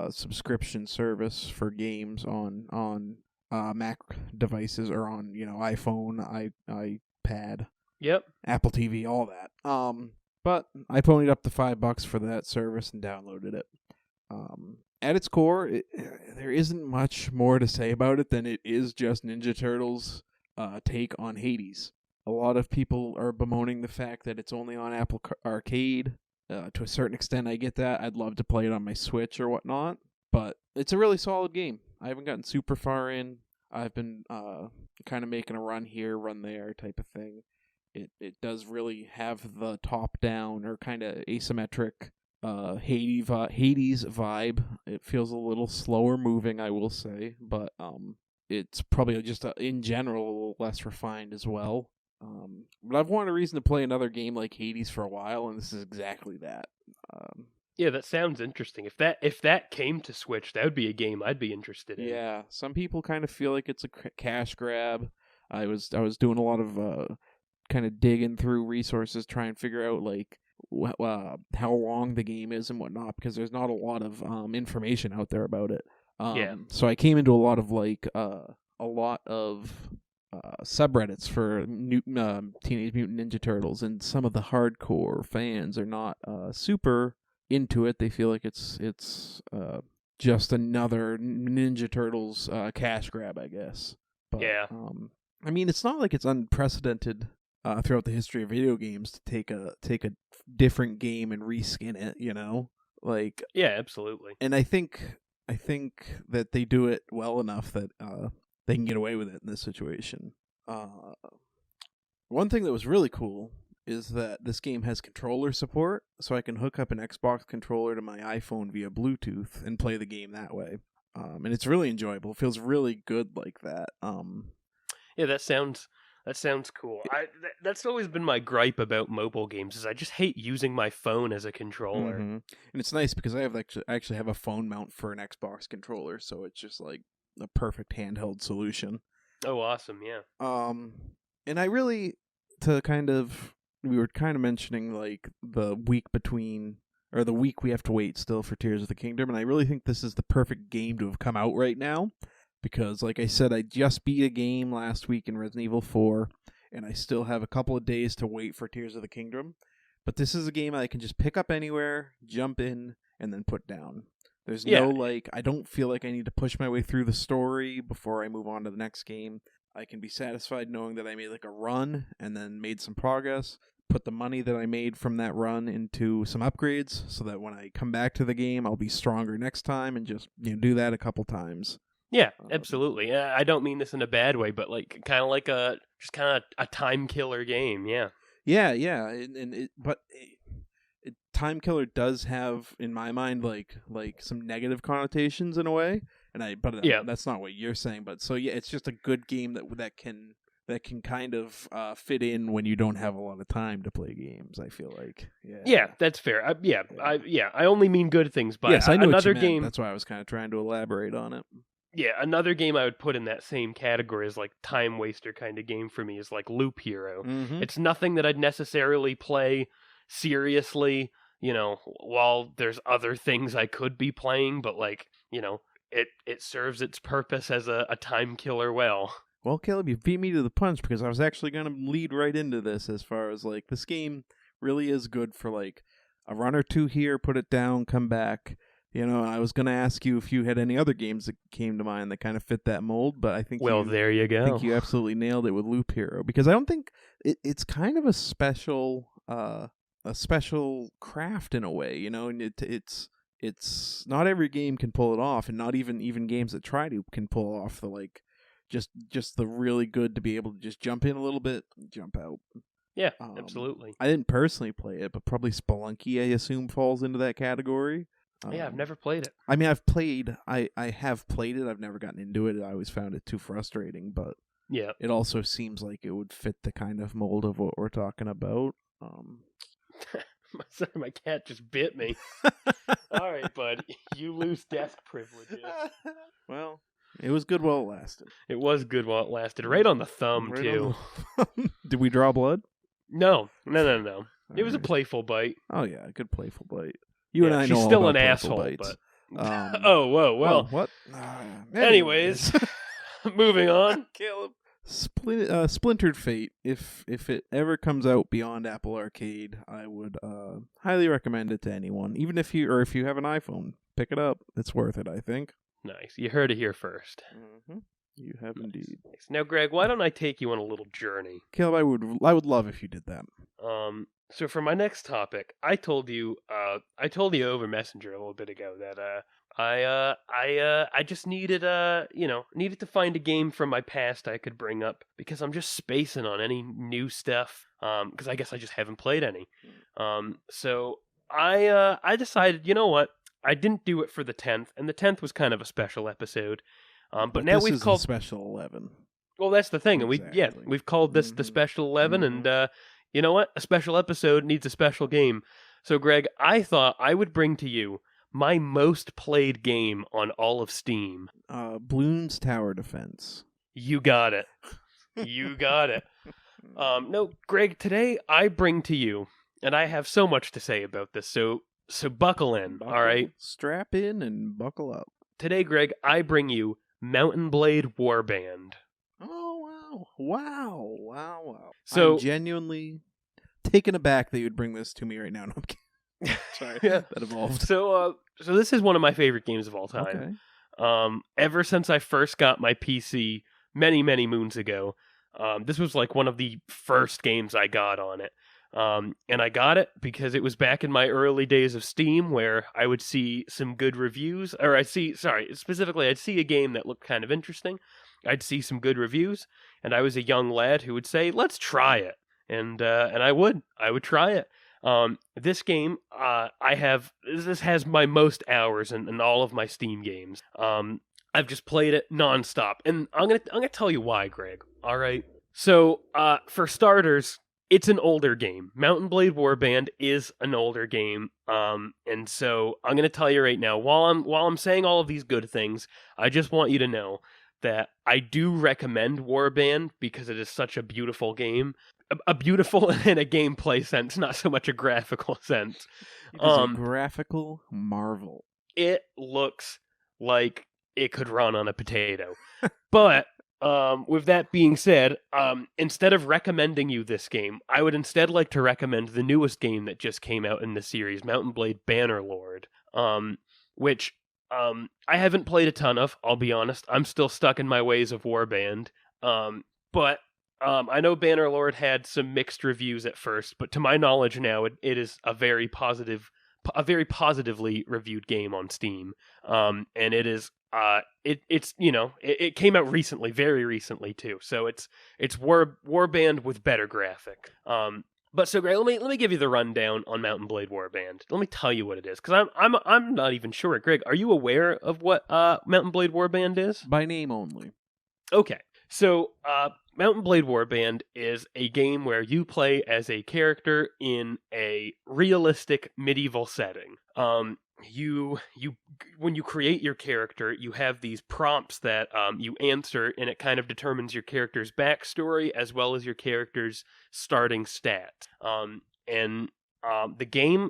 subscription service for games on Mac devices or on iPhone, iPad, yep, Apple TV, all that. But I ponied up the $5 for that service and downloaded it. At its core, there isn't much more to say about it than it is just Ninja Turtles' take on Hades. A lot of people are bemoaning the fact that it's only on Apple Arcade. To a certain extent, I get that. I'd love to play it on my Switch or whatnot, but it's a really solid game. I haven't gotten super far in. I've been kind of making a run here, run there type of thing. It does really have the top-down or kind of asymmetric Hades vibe. It feels a little slower moving, I will say, but it's probably just in general a little less refined as well. But I've wanted a reason to play another game like Hades for a while, and this is exactly that. Yeah, that sounds interesting. If that came to Switch, that would be a game I'd be interested in. Yeah, some people kind of feel like it's a cash grab. I was doing a lot of kind of digging through resources, trying to figure out like how long the game is and whatnot, because there's not a lot of information out there about it. So I came into a lot of subreddits for Teenage Mutant Ninja Turtles, and some of the hardcore fans are not super into it. They feel like it's just another Ninja Turtles cash grab, I guess. But, yeah. I mean, it's not like it's unprecedented throughout the history of video games to take a different game and reskin it, you know? Like, yeah, absolutely. And I think that they do it well enough that they can get away with it in this situation. One thing that was really cool is that this game has controller support, so I can hook up an Xbox controller to my iPhone via Bluetooth and play the game that way. And it's really enjoyable. It feels really good like that. Yeah, that sounds cool. That's always been my gripe about mobile games is I just hate using my phone as a controller. Mm-hmm. And it's nice because I actually have a phone mount for an Xbox controller, so it's just like a perfect handheld solution. Oh, awesome! Yeah. And I really we were kind of mentioning like the week we have to wait still for Tears of the Kingdom, and I really think this is the perfect game to have come out right now. Because, like I said, I just beat a game last week in Resident Evil 4, and I still have a couple of days to wait for Tears of the Kingdom. But this is a game I can just pick up anywhere, jump in, and then put down. There's I don't feel like I need to push my way through the story before I move on to the next game. I can be satisfied knowing that I made like a run, and then made some progress, put the money that I made from that run into some upgrades so that when I come back to the game, I'll be stronger next time, and just do that a couple times. Yeah, absolutely. I don't mean this in a bad way, but like kind of like a time killer game. Yeah. Yeah, but time killer does have, in my mind, like some negative connotations in a way, but that's not what you're saying. But so yeah, it's just a good game that can kind of fit in when you don't have a lot of time to play games. I feel like yeah, that's fair. I only mean good things. But yes, I know another what you meant. game. That's why I was kind of trying to elaborate on it. Yeah, another game I would put in that same category as like time waster kind of game for me is like Loop Hero. Mm-hmm. It's nothing that I'd necessarily play seriously, while there's other things I could be playing, but like, it serves its purpose as a time killer well. Well, Caleb, you beat me to the punch, because I was actually going to lead right into this as far as like this game really is good for like a run or two here, put it down, come back. I was going to ask you if you had any other games that came to mind that kind of fit that mold, but I think there you go. I think you absolutely nailed it with Loop Hero, because I don't think it's kind of a special craft in a way, and it's not every game can pull it off, and not even games that try to can pull off the like just the really good to be able to just jump in a little bit, jump out. Yeah, absolutely. I didn't personally play it, but probably Spelunky, I assume, falls into that category. Yeah, I've never played it. I mean, I have played it. I've never gotten into it. I always found it too frustrating, but yeah, it also seems like it would fit the kind of mold of what we're talking about. Sorry, my cat just bit me. All right, bud, you lose desk privileges. Well, it was good while it lasted. It was good while it lasted. Right on the thumb, right too. Did we draw blood? No. It was a right. playful bite. Oh, yeah, a good playful bite. You and I know she's all still about an asshole, bites. but... Oh, whoa, well. What? Anyways, moving on. Caleb. Splintered Fate. If it ever comes out beyond Apple Arcade, I would highly recommend it to anyone. Even if you have an iPhone, pick it up. It's worth it, I think. Nice. You heard it here first. Mm-hmm. You have indeed. Nice. Now, Greg, why don't I take you on a little journey? Caleb, I would love if you did that. So for my next topic, I told you over Messenger a little bit ago that I just needed to find a game from my past I could bring up, because I'm just spacing on any new stuff. Because I guess I just haven't played any. So I decided, you know what? I didn't do it for the 10th, and the 10th was kind of a special episode. But now we've called a special 11. Well, that's the thing, exactly. and we've called this the special 11, and you know what? A special episode needs a special game. So, Greg, I thought I would bring to you my most played game on all of Steam. Bloons Tower Defense. You got it. You got it. No, Greg, today I bring to you, and I have so much to say about this, so buckle in, all right? Strap in and buckle up. Today, Greg, I bring you Mountain Blade Warband. Oh, wow. So, I'm genuinely taken aback that you'd bring this to me right now. No, I'm kidding. Sorry, that evolved. So this is one of my favorite games of all time. Okay. Ever since I first got my PC many, many moons ago, this was like one of the first games I got on it. And I got it because it was back in my early days of Steam, where I would see some good reviews, or I'd see a game that looked kind of interesting. I'd see some good reviews, and I was a young lad who would say, "Let's try it," and I would try it. This game, this has my most hours in all of my Steam games. I've just played it nonstop, and I'm gonna tell you why, Greg. All right. So, for starters, it's an older game. Mountain Blade Warband is an older game, and so I'm gonna tell you right now. While I'm saying all of these good things, I just want you to know that I do recommend Warband because it is such a beautiful game. A beautiful in a gameplay sense, not so much a graphical sense. It is a graphical marvel. It looks like it could run on a potato. But with that being said, instead of recommending you this game, I would instead like to recommend the newest game that just came out in the series, Mountain Blade Bannerlord, which I haven't played a ton of, I'll be honest. I'm still stuck in my ways of Warband. But I know Bannerlord had some mixed reviews at first, but to my knowledge now, it is a very positively reviewed game on Steam. And it is it's it came out recently, very recently too. So it's Warband with better graphic. But so great. Let me give you the rundown on Mountain Blade Warband. Let me tell you what it is, because I'm not even sure. Greg, are you aware of what Mountain Blade Warband is? By name only. Okay, so Mountain Blade Warband is a game where you play as a character in a realistic medieval setting. You when you create your character, you have these prompts that you answer, and it kind of determines your character's backstory as well as your character's starting stats. The game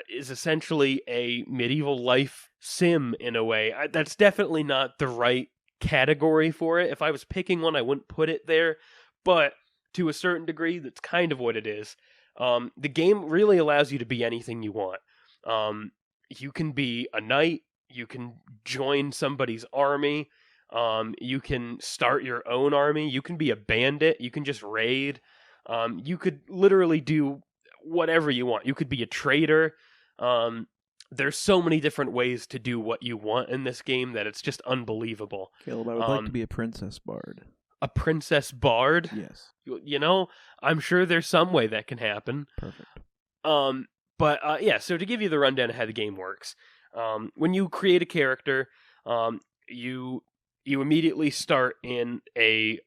is essentially a medieval life sim in a way. That's definitely not the right category for it. If I was picking one, I wouldn't put it there, but to a certain degree, that's kind of what it is. The game really allows you to be anything you want. You can be a knight, you can join somebody's army, you can start your own army, you can be a bandit, you can just raid, you could literally do whatever you want. You could be a trader. There's so many different ways to do what you want in this game that it's just unbelievable. Caleb, I would like to be a princess bard. A princess bard? Yes. You know, I'm sure there's some way that can happen. Perfect. Yeah, so to give you the rundown of how the game works, when you create a character, you immediately start in a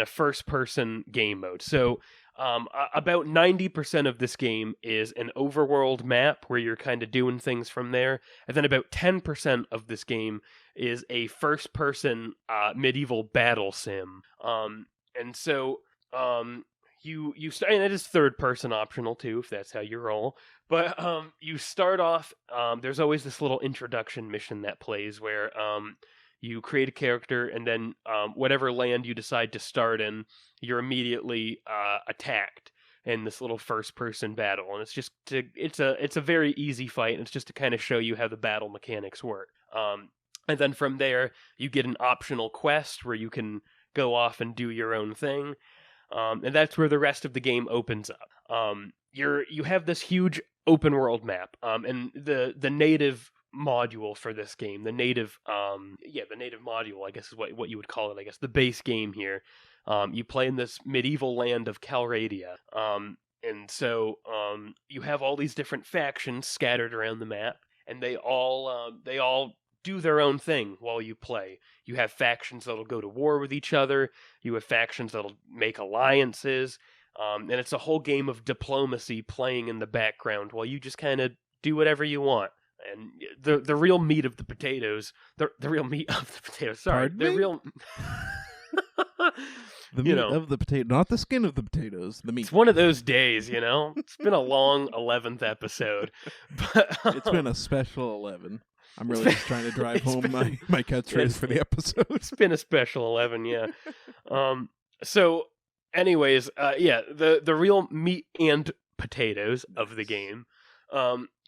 first-person game mode. So about 90% of this game is an overworld map where you're kind of doing things from there, and then about 10% of this game is a first-person medieval battle sim. And so you start, and it is third-person optional too, if that's how you roll. But you start off. There's always this little introduction mission that plays where you create a character, and then whatever land you decide to start in, you're immediately attacked in this little first-person battle, and it's a very easy fight, and it's just to kind of show you how the battle mechanics work. And then from there, you get an optional quest where you can go off and do your own thing, and that's where the rest of the game opens up. You have this huge open world map, and the native module for this game, the native module, I guess is what you would call it. I guess the base game here. You play in this medieval land of Calradia, and so you have all these different factions scattered around the map, and they all do their own thing while you play. You have factions that'll go to war with each other. You have factions that'll make alliances, and it's a whole game of diplomacy playing in the background while you just kind of do whatever you want. And the real meat of the potatoes, the real meat of the potatoes. Sorry, Pardon the me? real. The meat of the potato, not the skin of the potatoes. The meat. It's one of those days, you know. It's been a long 11th episode, but it's been a special 11. I'm really just trying to drive home my catchphrase for the episode. It's been a special 11, yeah. So, anyways, the real meat and potatoes of the game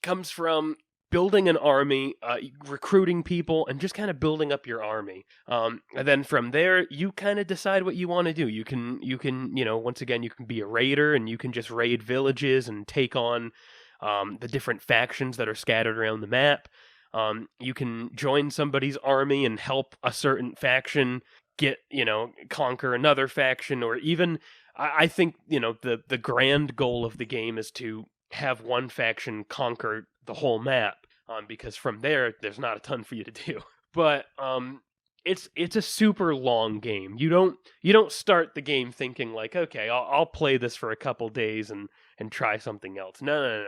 comes from building an army, recruiting people, and just kind of building up your army. And then from there, you kind of decide what you want to do. You can, once again, you can be a raider, and you can just raid villages and take on the different factions that are scattered around the map. You can join somebody's army and help a certain faction conquer another faction, or even, I think, the grand goal of the game is to have one faction conquer the whole map, because from there's not a ton for you to do. But it's a super long game. You don't start the game thinking like, okay, I'll play this for a couple days and try something else. No.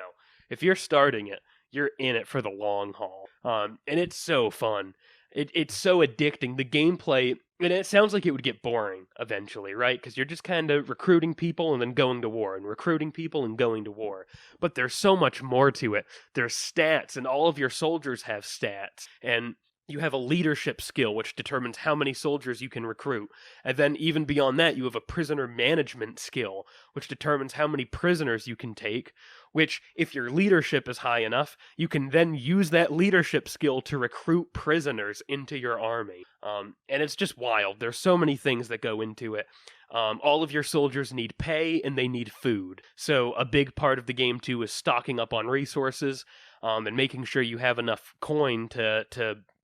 If you're starting it, you're in it for the long haul. And it's so fun. It's so addicting. The gameplay, and it sounds like it would get boring eventually, right? Because you're just kind of recruiting people and then going to war, and recruiting people and going to war. But there's so much more to it. There's stats, and all of your soldiers have stats. And You have a leadership skill, which determines how many soldiers you can recruit. And then even beyond that, you have a prisoner management skill, which determines how many prisoners you can take, which, if your leadership is high enough, you can then use that leadership skill to recruit prisoners into your army. And it's just wild. There's so many things that go into it. All of your soldiers need pay and they need food. So a big part of the game, too, is stocking up on resources and making sure you have enough coin to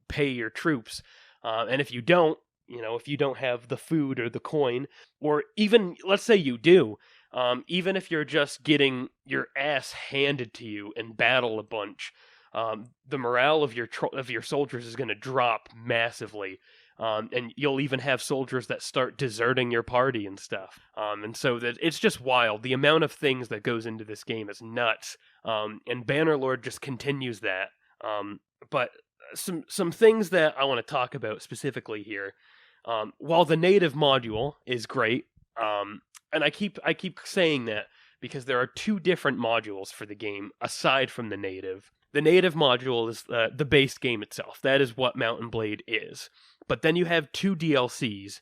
pay your troops, and if you don't, if you don't have the food or the coin, or even, let's say you do, even if you're just getting your ass handed to you in battle a bunch, the morale of your soldiers is going to drop massively, and you'll even have soldiers that start deserting your party and stuff, and so that it's just wild. The amount of things that goes into this game is nuts, and Bannerlord just continues that, but some things that I want to talk about specifically here. While the native module is great, and I keep saying that because there are two different modules for the game aside from the native. The native module is the base game itself. That is what Mount and Blade is. But then you have two DLCs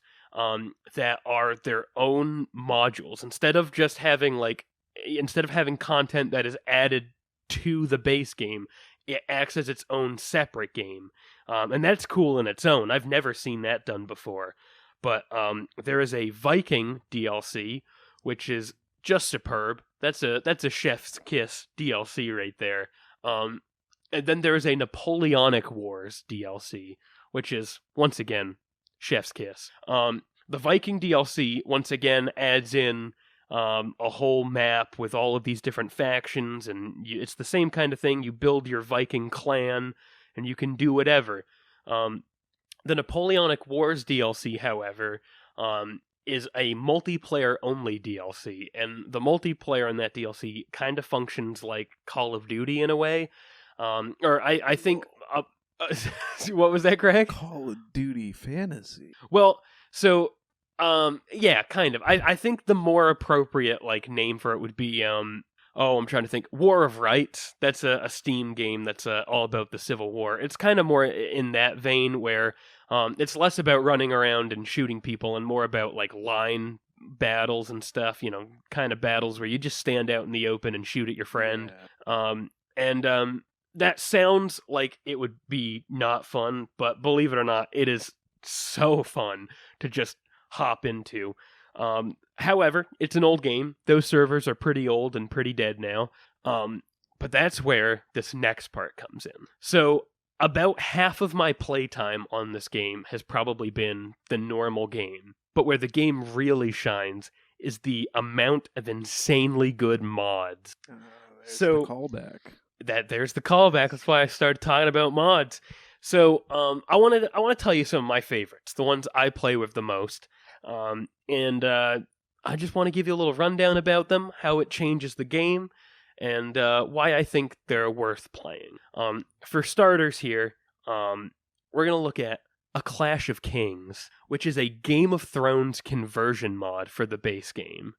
that are their own modules. Instead of having content that is added to the base game, it acts as its own separate game. And that's cool in its own. I've never seen that done before. But there is a Viking DLC, which is just superb. That's a chef's kiss DLC right there. And then there is a Napoleonic Wars DLC, which is, once again, chef's kiss. The Viking DLC, once again, adds in a whole map with all of these different factions, and it's the same kind of thing. You build your Viking clan, and you can do whatever. The Napoleonic Wars DLC, however, is a multiplayer-only DLC, and the multiplayer in that DLC kind of functions like Call of Duty in a way. I think... what was that, Greg? Call of Duty Fantasy. Well, so... yeah, kind of. I think the more appropriate name for it would be I'm trying to think. War of Rights. That's a Steam game that's all about the Civil War. It's kind of more in that vein where it's less about running around and shooting people and more about line battles and stuff. Kind of battles where you just stand out in the open and shoot at your friend. Yeah. That sounds like it would be not fun, but believe it or not, it is so fun to just hop into. However, it's an old game. Those servers are pretty old and pretty dead now. But that's where this next part comes in. So about half of my playtime on this game has probably been the normal game. But where the game really shines is the amount of insanely good mods. There's the callback. There's the callback. That's why I started talking about mods. So I want to tell you some of my favorites, the ones I play with the most. And I just want to give you a little rundown about them, how it changes the game, and why I think they're worth playing. For starters here, we're going to look at A Clash of Kings, which is a Game of Thrones conversion mod for the base game.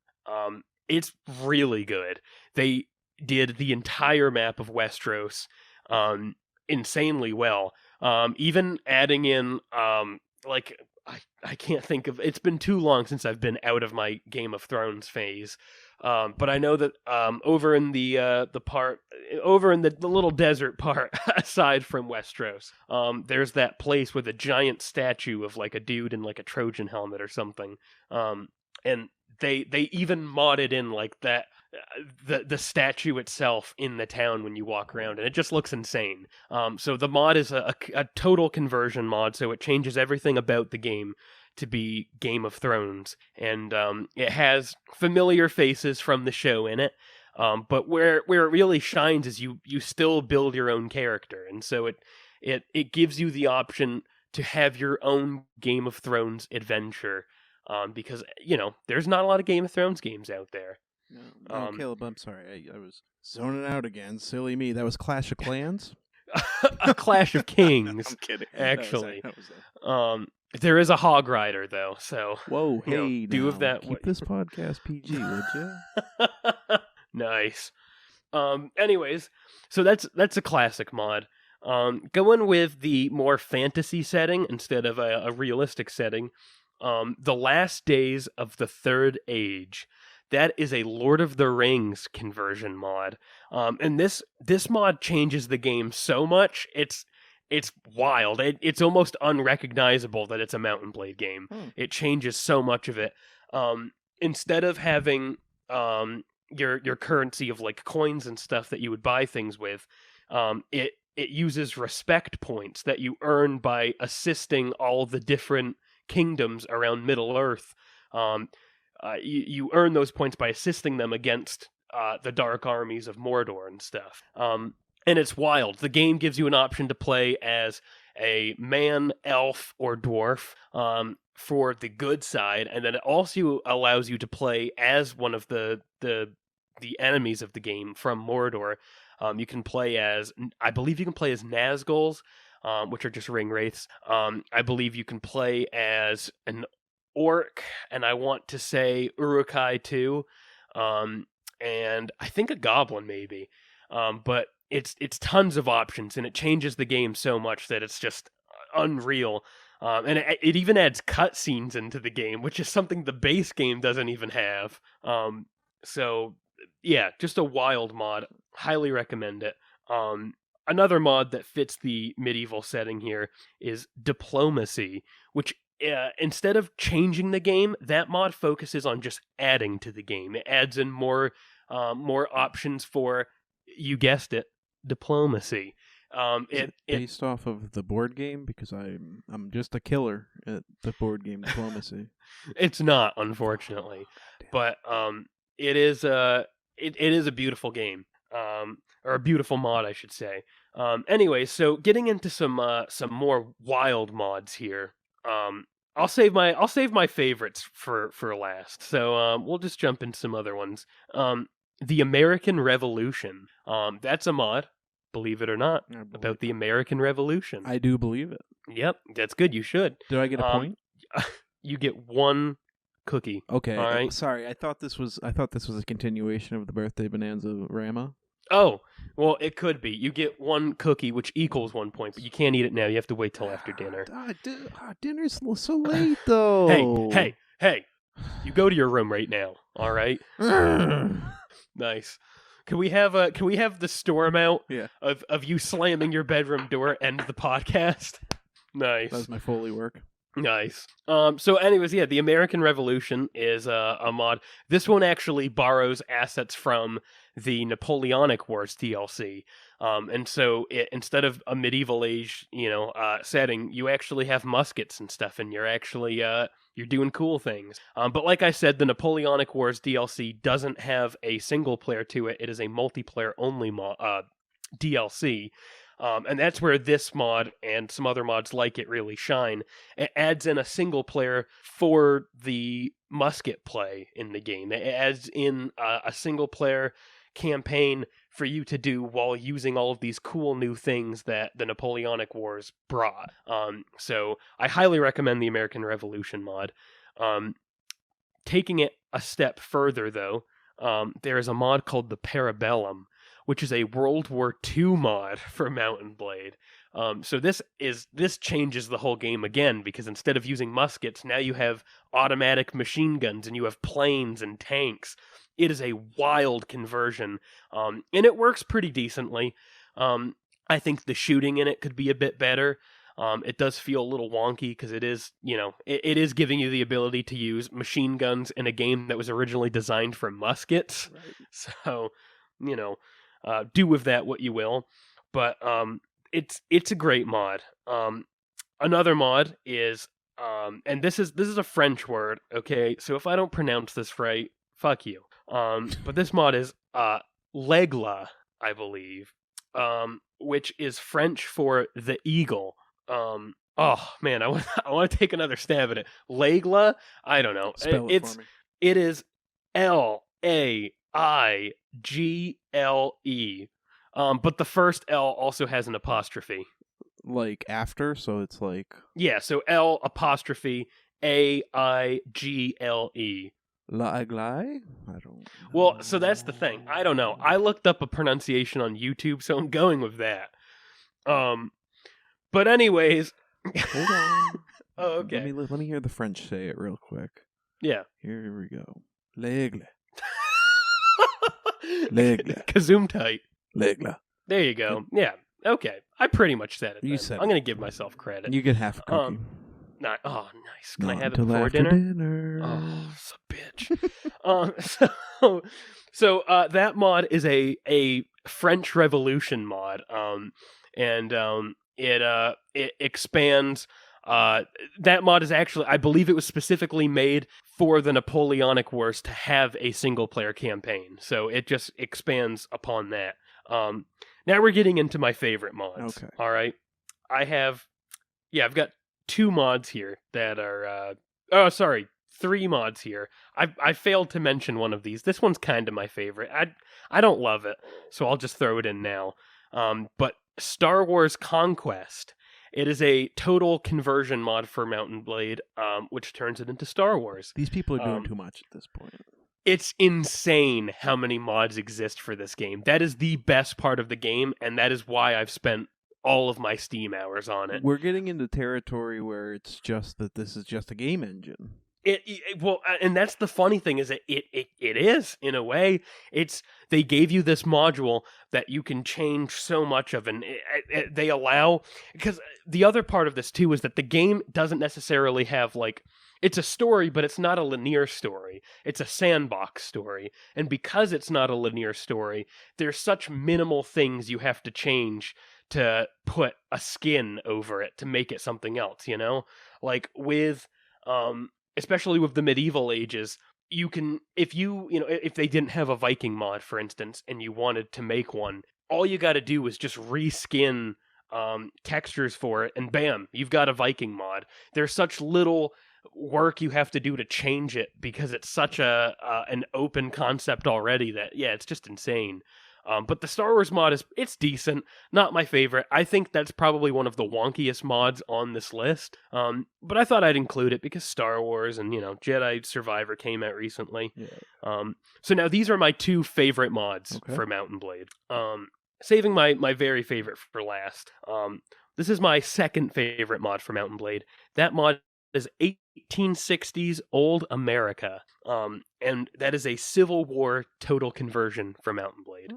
It's really good. They did the entire map of Westeros insanely well. Even adding in, I can't think of... It's been too long since I've been out of my Game of Thrones phase. But I know that over in the little desert part, aside from Westeros, there's that place with a giant statue of a dude in a Trojan helmet or something. And they even modded in that the statue itself in the town when you walk around, and it just looks insane. So the mod is a total conversion mod, so it changes everything about the game to be Game of Thrones, and it has familiar faces from the show in it, but where it really shines is you still build your own character, and so it gives you the option to have your own Game of Thrones adventure, because there's not a lot of Game of Thrones games out there. No, Caleb, I'm sorry. I was zoning out again. Silly me. That was Clash of Clans? A Clash of Kings. I'm kidding. Actually. That was that. There is a Hog Rider, though, so... Whoa, hey, do of that. Keep this podcast PG, would you? Nice. Anyways, so that's a classic mod. Going with the more fantasy setting instead of a realistic setting. The Last Days of the Third Age. That is a Lord of the Rings conversion mod. And this mod changes the game so much. It's wild. It's almost unrecognizable that it's a Mount and Blade game. It changes so much of it. Instead of having your currency of like coins and stuff that you would buy things with, it uses respect points that you earn by assisting all the different kingdoms around Middle Earth. You earn those points by assisting them against the dark armies of Mordor and stuff. And it's wild. The game gives you an option to play as a man, elf, or dwarf for the good side, and then it also allows you to play as one of the enemies of the game from Mordor. You can play as, I believe you can play as Nazguls, which are just ring wraiths. I believe you can play as an orc, and I want to say Uruk-hai too, and I think a goblin maybe. But it's tons of options, and it changes the game so much that it's just unreal. And it even adds cutscenes into the game, which is something the base game doesn't even have. So yeah, just a wild mod. Highly recommend it. Another mod that fits the medieval setting here is Diplomacy, which instead of changing the game, that mod focuses on just adding to the game. It adds in more options for, you guessed it, diplomacy. It based off of the board game, because I'm just a killer at the board game Diplomacy. It's not, unfortunately, but it is a beautiful game, or a beautiful mod, I should say. Anyway, so getting into some more wild mods here. I'll save my favorites for last. So we'll just jump into some other ones. The American Revolution. That's a mod, believe it or not, about the American Revolution. I do believe it. Yep, that's good. You should. Do I get a point? You get one cookie. Okay. All right. Sorry, I thought this was a continuation of the Birthday Bonanza Rama. Oh, well, it could be. You get one cookie, which equals 1 point, but you can't eat it now. You have to wait till after dinner. Dinner's so late, though. Hey! You go to your room right now. All right. Nice. Can we have the storm out? Yeah. Of you slamming your bedroom door end the podcast? Nice. That was my Foley work. Nice. So anyways, yeah, the American Revolution is a mod. This one actually borrows assets from the Napoleonic Wars DLC. And so instead of a medieval age, setting, you actually have muskets and stuff, and you're actually you're doing cool things. But like I said, the Napoleonic Wars DLC doesn't have a single player to it. It is a multiplayer only DLC. And that's where this mod and some other mods like it really shine. It adds in a single player for the musket play in the game. It adds in a single player campaign for you to do while using all of these cool new things that the Napoleonic Wars brought. So I highly recommend the American Revolution mod. Taking it a step further, though, there is a mod called the Parabellum, which is a World War II mod for Mount and Blade. So this changes the whole game again, because instead of using muskets, now you have automatic machine guns and you have planes and tanks. It is a wild conversion, and it works pretty decently. I think the shooting in it could be a bit better. It does feel a little wonky because it is, it is giving you the ability to use machine guns in a game that was originally designed for muskets. Right. So, do with that what you will. But it's a great mod. Another mod is, and this is a French word, okay? So if I don't pronounce this right, fuck you. But this mod is l'aigle, I believe, which is French for the eagle. Oh man, I want to take another stab at it. L'aigle? I don't know. Spell it for me. It is Laigle. But the first L also has an apostrophe. Like after, so it's like... Yeah, so L apostrophe Aigle. L'aigle? I don't know. Well, so that's the thing. I don't know. I looked up a pronunciation on YouTube, so I'm going with that. But anyways, Hold on. Oh, okay. Let me hear the French say it real quick. Yeah. Here we go. L'aigle. L'aigle. Gesundheit. L'aigle. There you go. Yeah. Okay. I pretty much said it. You then. said I'm it. going to give myself credit. You get half a cookie. Oh, nice. Can Not I have it until before after dinner? Oh, it's a bitch. So that mod is a French Revolution mod. It expands. That mod is actually, I believe, it was specifically made for the Napoleonic Wars to have a single player campaign. So it just expands upon that. Now we're getting into my favorite mods. Okay. All right. I've got 2 mods here that are, 3 mods here. I failed to mention one of these. This one's kind of my favorite. I don't love it, so I'll just throw it in now. But Star Wars Conquest. It is a total conversion mod for Mount and Blade, which turns it into Star Wars. These people are doing too much at this point. It's insane how many mods exist for this game. That is the best part of the game, and that is why I've spent all of my Steam hours on it. We're getting into territory where it's just that this is just a game engine. Well, and that's the funny thing is that it is, in a way. They gave you this module that you can change so much of, and they allow, because the other part of this too is that the game doesn't necessarily have, like, it's a story, but it's not a linear story. It's a sandbox story, and because it's not a linear story, there's such minimal things you have to change to put a skin over it to make it something else, you know? Like with especially with the medieval ages, you can, if they didn't have a Viking mod, for instance, and you wanted to make one, all you got to do is just reskin textures for it, and bam, you've got a Viking mod. There's such little work you have to do to change it because it's such an open concept already that, yeah, it's just insane. But the Star Wars mod it's decent, not my favorite. I think that's probably one of the wonkiest mods on this list. But I thought I'd include it because Star Wars and, Jedi Survivor came out recently. Yeah. So now these are my 2 favorite mods for Mount and Blade. Saving my very favorite for last. This is my second favorite mod for Mount and Blade. That mod is 1860s Old America, and that is a Civil War total conversion for Mount and Blade.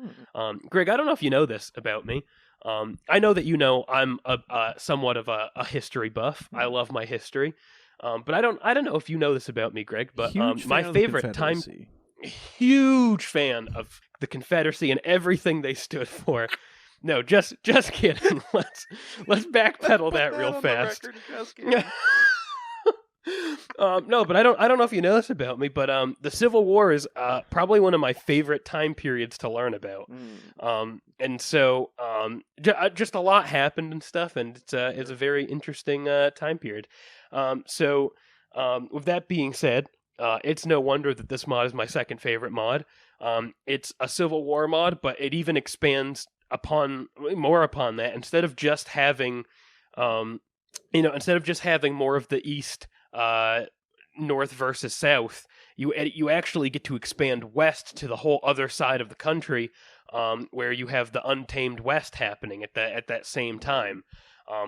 Greg, I don't know if you know this about me. I know that I'm somewhat of a history buff. I love my history, but I don't know if you know this about me, Greg. But my favorite time, huge fan of the Confederacy and everything they stood for. No, just kidding. Let's backpedal that real fast. No, but I don't know if you know this about me, but the Civil War is probably one of my favorite time periods to learn about. And so just a lot happened and stuff, and it's a very interesting time period. So with that being said, it's no wonder that this mod is my second favorite mod. It's a Civil War mod, but it even expands more upon that. Instead of just having more of the East North versus South, you actually get to expand west to the whole other side of the country, where you have the Untamed West happening at that same time,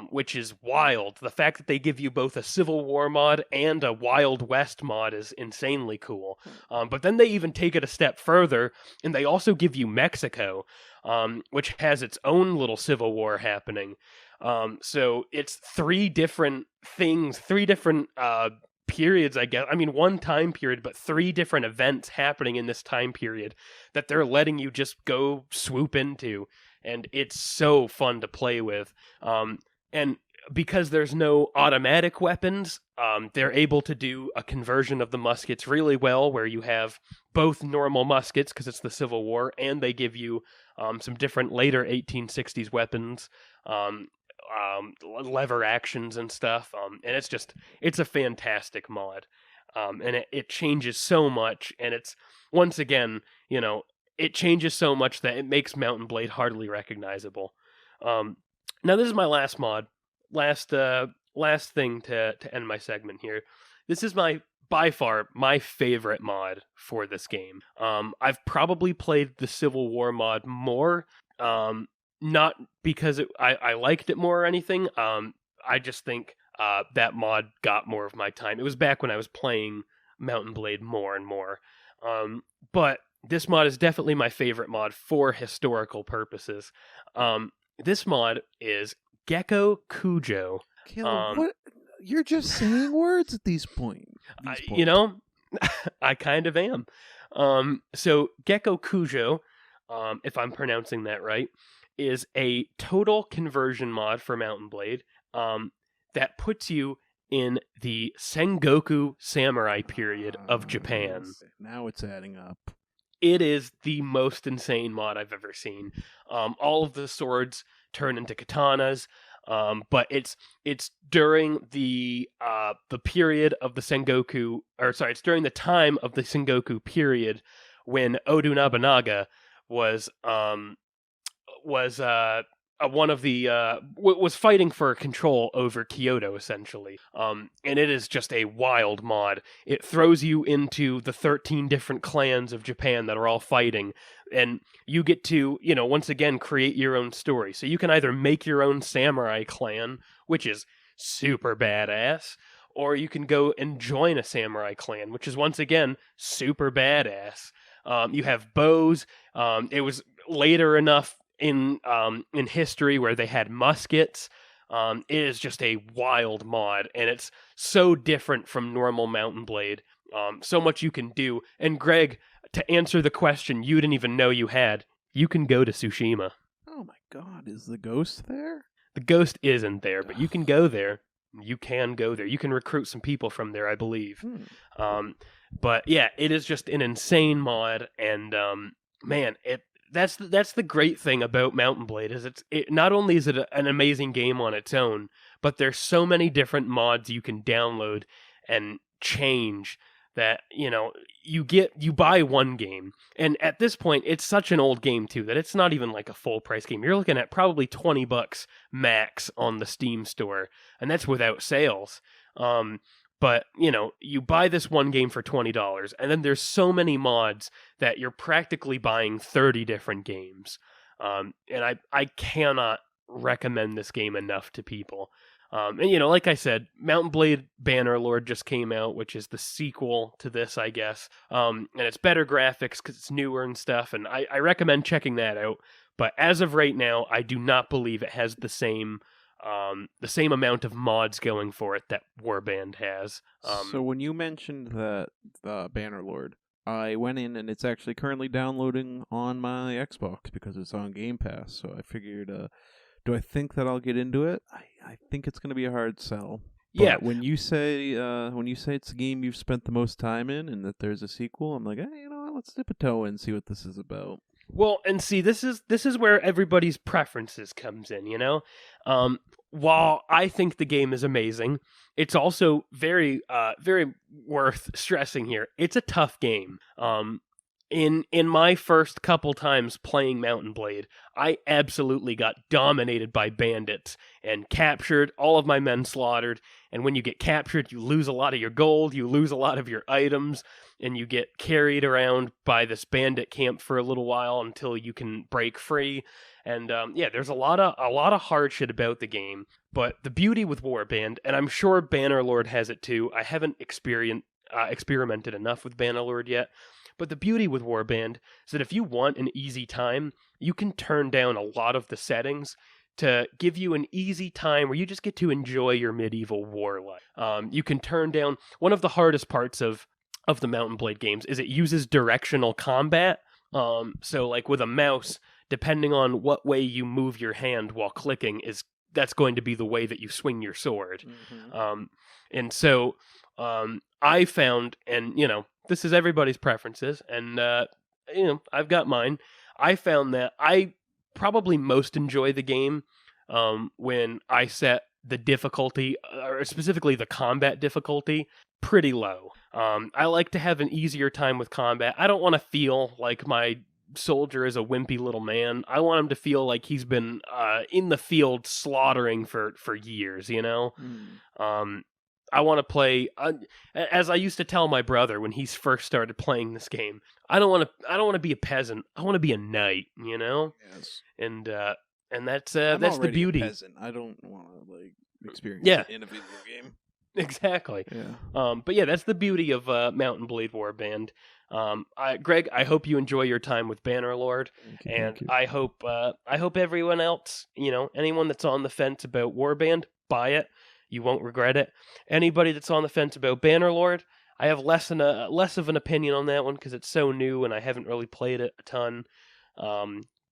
which is wild. The fact that they give you both a Civil War mod and a Wild West mod is insanely cool. But then they even take it a step further, and they also give you Mexico, which has its own little Civil War happening. So it's 3 different things, 3 different periods, I guess. I mean, one time period, but 3 different events happening in this time period that they're letting you just go swoop into. And it's so fun to play with. And because there's no automatic weapons, they're able to do a conversion of the muskets really well, where you have both normal muskets, because it's the Civil War, and they give you some different later 1860s weapons, lever actions and stuff, and it's a fantastic mod, and it changes so much, and it's, once again, it changes so much that it makes Mount and Blade hardly recognizable. Now this is my last mod, last thing to end my segment here. This is by far my favorite mod for this game. I've probably played the Civil War mod more, not because I liked it more or anything. I just think that mod got more of my time. It was back when I was playing Mountain Blade more and more. But this mod is definitely my favorite mod for historical purposes. This mod is Gecko Kujo. Caleb, what? You're just saying words at these points. You know, I kind of am. So Gecko Kujo, if I'm pronouncing that right, is a total conversion mod for Mountain Blade that puts you in the Sengoku samurai period of Japan. Now it's adding up. It is the most insane mod I've ever seen. All of the swords turn into katanas, but it's during the period of the Sengoku, or sorry, it's during the time of the Sengoku period when Oda Nobunaga was one of the was fighting for control over Kyoto, essentially. And it is just a wild mod. It throws you into the 13 different clans of Japan that are all fighting, and you get to, once again, create your own story. So you can either make your own samurai clan, which is super badass, or you can go and join a samurai clan, which is once again super badass. You have bows. It was later enough in history where they had muskets. It is just a wild mod, and it's so different from normal Mountain Blade. So much you can do. And Greg, to answer the question you didn't even know you had, you can go to Tsushima. Oh my god, is the ghost there? The ghost isn't there, but you can go there. You can go there. You can recruit some people from there, I believe. But yeah, it is just an insane mod, and man, that's the great thing about Mountain Blade is it not only is it an amazing game on its own, but there's so many different mods you can download and change that you buy one game, and at this point it's such an old game too that it's not even like a full price game. You're looking at probably $20 max on the Steam store, and that's without sales. But, you buy this one game for $20, and then there's so many mods that you're practically buying 30 different games. And I cannot recommend this game enough to people. And, like I said, Mountain Blade Bannerlord just came out, which is the sequel to this, I guess. And it's better graphics because it's newer and stuff, and I recommend checking that out. But as of right now, I do not believe it has the same amount of mods going for it that Warband has. So when you mentioned that Bannerlord, I went in and it's actually currently downloading on my Xbox because it's on Game Pass. So I figured, do I think that I'll get into it? I think it's going to be a hard sell. But yeah. When you say it's a game you've spent the most time in and that there's a sequel, I'm like, hey, let's dip a toe in and see what this is about. Well, and see, this is where everybody's preferences comes in, While I think the game is amazing, it's also very, very worth stressing here. It's a tough game. In my first couple times playing Mountain Blade, I absolutely got dominated by bandits and captured, all of my men slaughtered, and when you get captured, you lose a lot of your gold, you lose a lot of your items, and you get carried around by this bandit camp for a little while until you can break free. And there's a lot of hard shit about the game, but the beauty with Warband, and I'm sure Bannerlord has it too, I haven't experimented enough with Bannerlord yet, but the beauty with Warband is that if you want an easy time, you can turn down a lot of the settings to give you an easy time where you just get to enjoy your medieval war life. You can turn down one of the hardest parts of the Mountain Blade games is it uses directional combat. So like with a mouse, depending on what way you move your hand while clicking, that's going to be the way that you swing your sword. Mm-hmm. And so I found, and this is everybody's preferences, and I've got mine. I found that I probably most enjoy the game when I set the difficulty, or specifically the combat difficulty, pretty low. I like to have an easier time with combat. I don't want to feel like my soldier is a wimpy little man. I want him to feel like he's been in the field slaughtering for years, I want to play, as I used to tell my brother when he first started playing this game, I don't want to be a peasant. I want to be a knight, Yes. And And that's I'm the already beauty. a peasant. I don't want to like experience Yeah. it in a video game. Exactly. Yeah. But yeah, that's the beauty of Mountain Blade Warband. Greg, I hope you enjoy your time with Bannerlord, and Thank you. I hope everyone else, anyone that's on the fence about Warband, buy it. You won't regret it. Anybody that's on the fence about Bannerlord, I have less of an opinion on that one because it's so new and I haven't really played it a ton.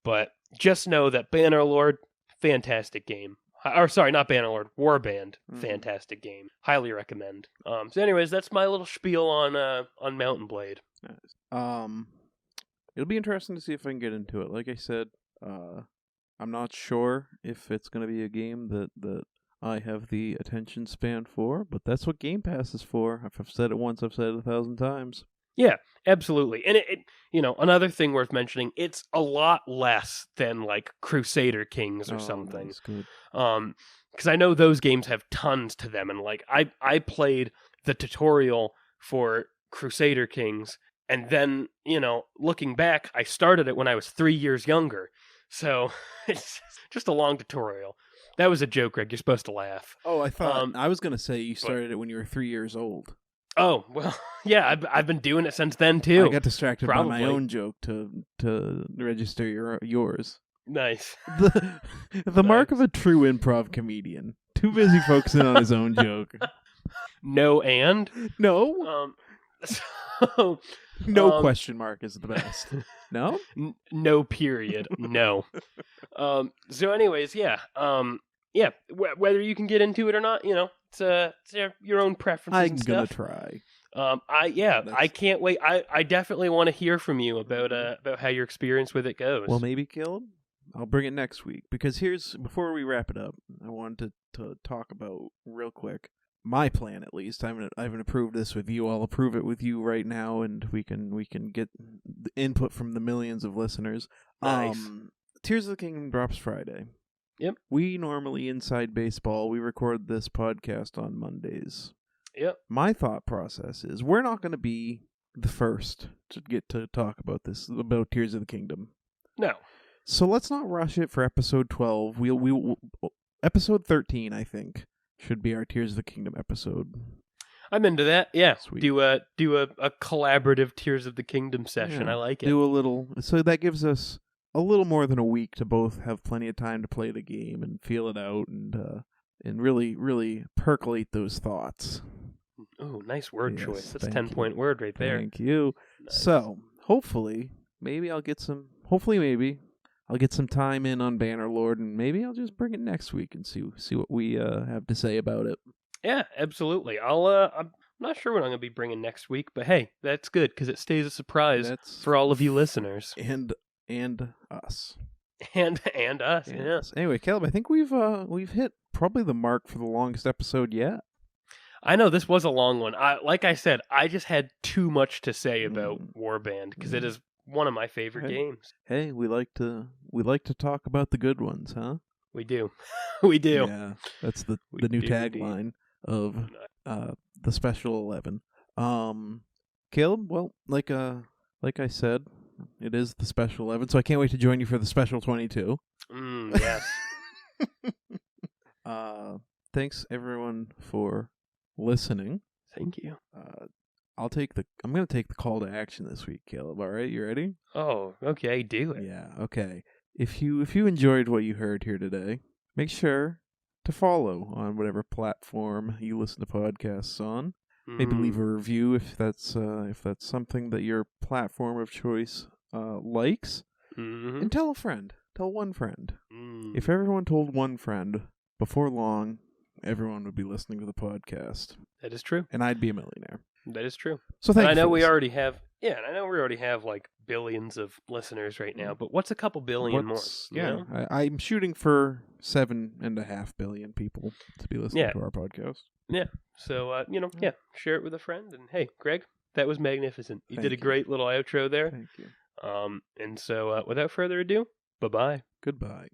But just know that Bannerlord, fantastic game. Or sorry, not Bannerlord, Warband, fantastic game. Highly recommend. So, anyways, that's my little spiel on Mountain Blade. Nice. It'll be interesting to see if I can get into it. Like I said, I'm not sure if it's going to be a game that I have the attention span for, but that's what Game Pass is for. If I've said it once, I've said it 1,000 times. Yeah, absolutely. And it another thing worth mentioning, it's a lot less than like Crusader Kings or something. Nice, good. Because I know those games have tons to them, and like I played the tutorial for Crusader Kings, and then looking back, I started it when I was 3 years younger, so it's just a long tutorial. That was a joke, Greg. You're supposed to laugh. Oh, I thought I was going to say you started it when you were 3 years old. Oh well, yeah, I've been doing it since then too. I got distracted Probably. by my own joke to register yours. Nice. The mark of a true improv comedian. Too busy focusing on his own joke. No and? No. So, no question mark is the best. No? No period. No. So anyways, yeah. Yeah, whether you can get into it or not, it's your own preferences and stuff. I'm gonna try. I can't wait. I definitely want to hear from you about how your experience with it goes. Well, maybe, Caleb, I'll bring it next week, because before we wrap it up, I wanted to talk about real quick my plan. At least I haven't approved this with you. I'll approve it with you right now, and we can get the input from the millions of listeners. Nice. Tears of the Kingdom drops Friday. Yep. We normally, Inside Baseball, we record this podcast on Mondays. Yep. My thought process is we're not going to be the first to get to talk about Tears of the Kingdom. No. So let's not rush it for episode 12. We'll episode 13, I think, should be our Tears of the Kingdom episode. I'm into that. Yeah. Sweet. Do a collaborative Tears of the Kingdom session. Yeah. I like it. Do a little. So that gives us a little more than a week to both have plenty of time to play the game and feel it out and really, really percolate those thoughts. Oh, nice word choice. That's a 10-point you. word right there. Thank you. Nice. So, hopefully, maybe I'll get some time in on Bannerlord, and maybe I'll just bring it next week and see what we have to say about it. Yeah, absolutely. I'm not sure what I'm going to be bringing next week, but hey, that's good because it stays a surprise for all of you listeners. And us. And us, yeah. Anyway, Caleb, I think we've hit probably the mark for the longest episode yet. I know this was a long one. Like I said, I just had too much to say about Warband because it is one of my favorite games. Hey, we like to talk about the good ones, huh? We do. We do. Yeah, that's the new tagline of the Special 11. Caleb, well, like I said, it is the Special 11, so I can't wait to join you for the Special 22. Yes. Thanks everyone for listening. Thank you. I'm going to take the call to action this week, Caleb. All right, you ready? Oh, okay, do it. Yeah, okay. If you enjoyed what you heard here today, make sure to follow on whatever platform you listen to podcasts on. Maybe leave a review if that's something that your platform of choice likes. And tell a friend. Tell one friend. If everyone told one friend, before long, everyone would be listening to the podcast. That is true. And I'd be a millionaire. That is true. So thank you. I know we already have like billions of listeners right now, but what's a couple billion more? Yeah, I'm shooting for 7.5 billion people to be listening to our podcast. Yeah. So, share it with a friend. And hey, Greg, that was magnificent. You did a great little outro there. Thank you. And so, without further ado, bye-bye. Goodbye.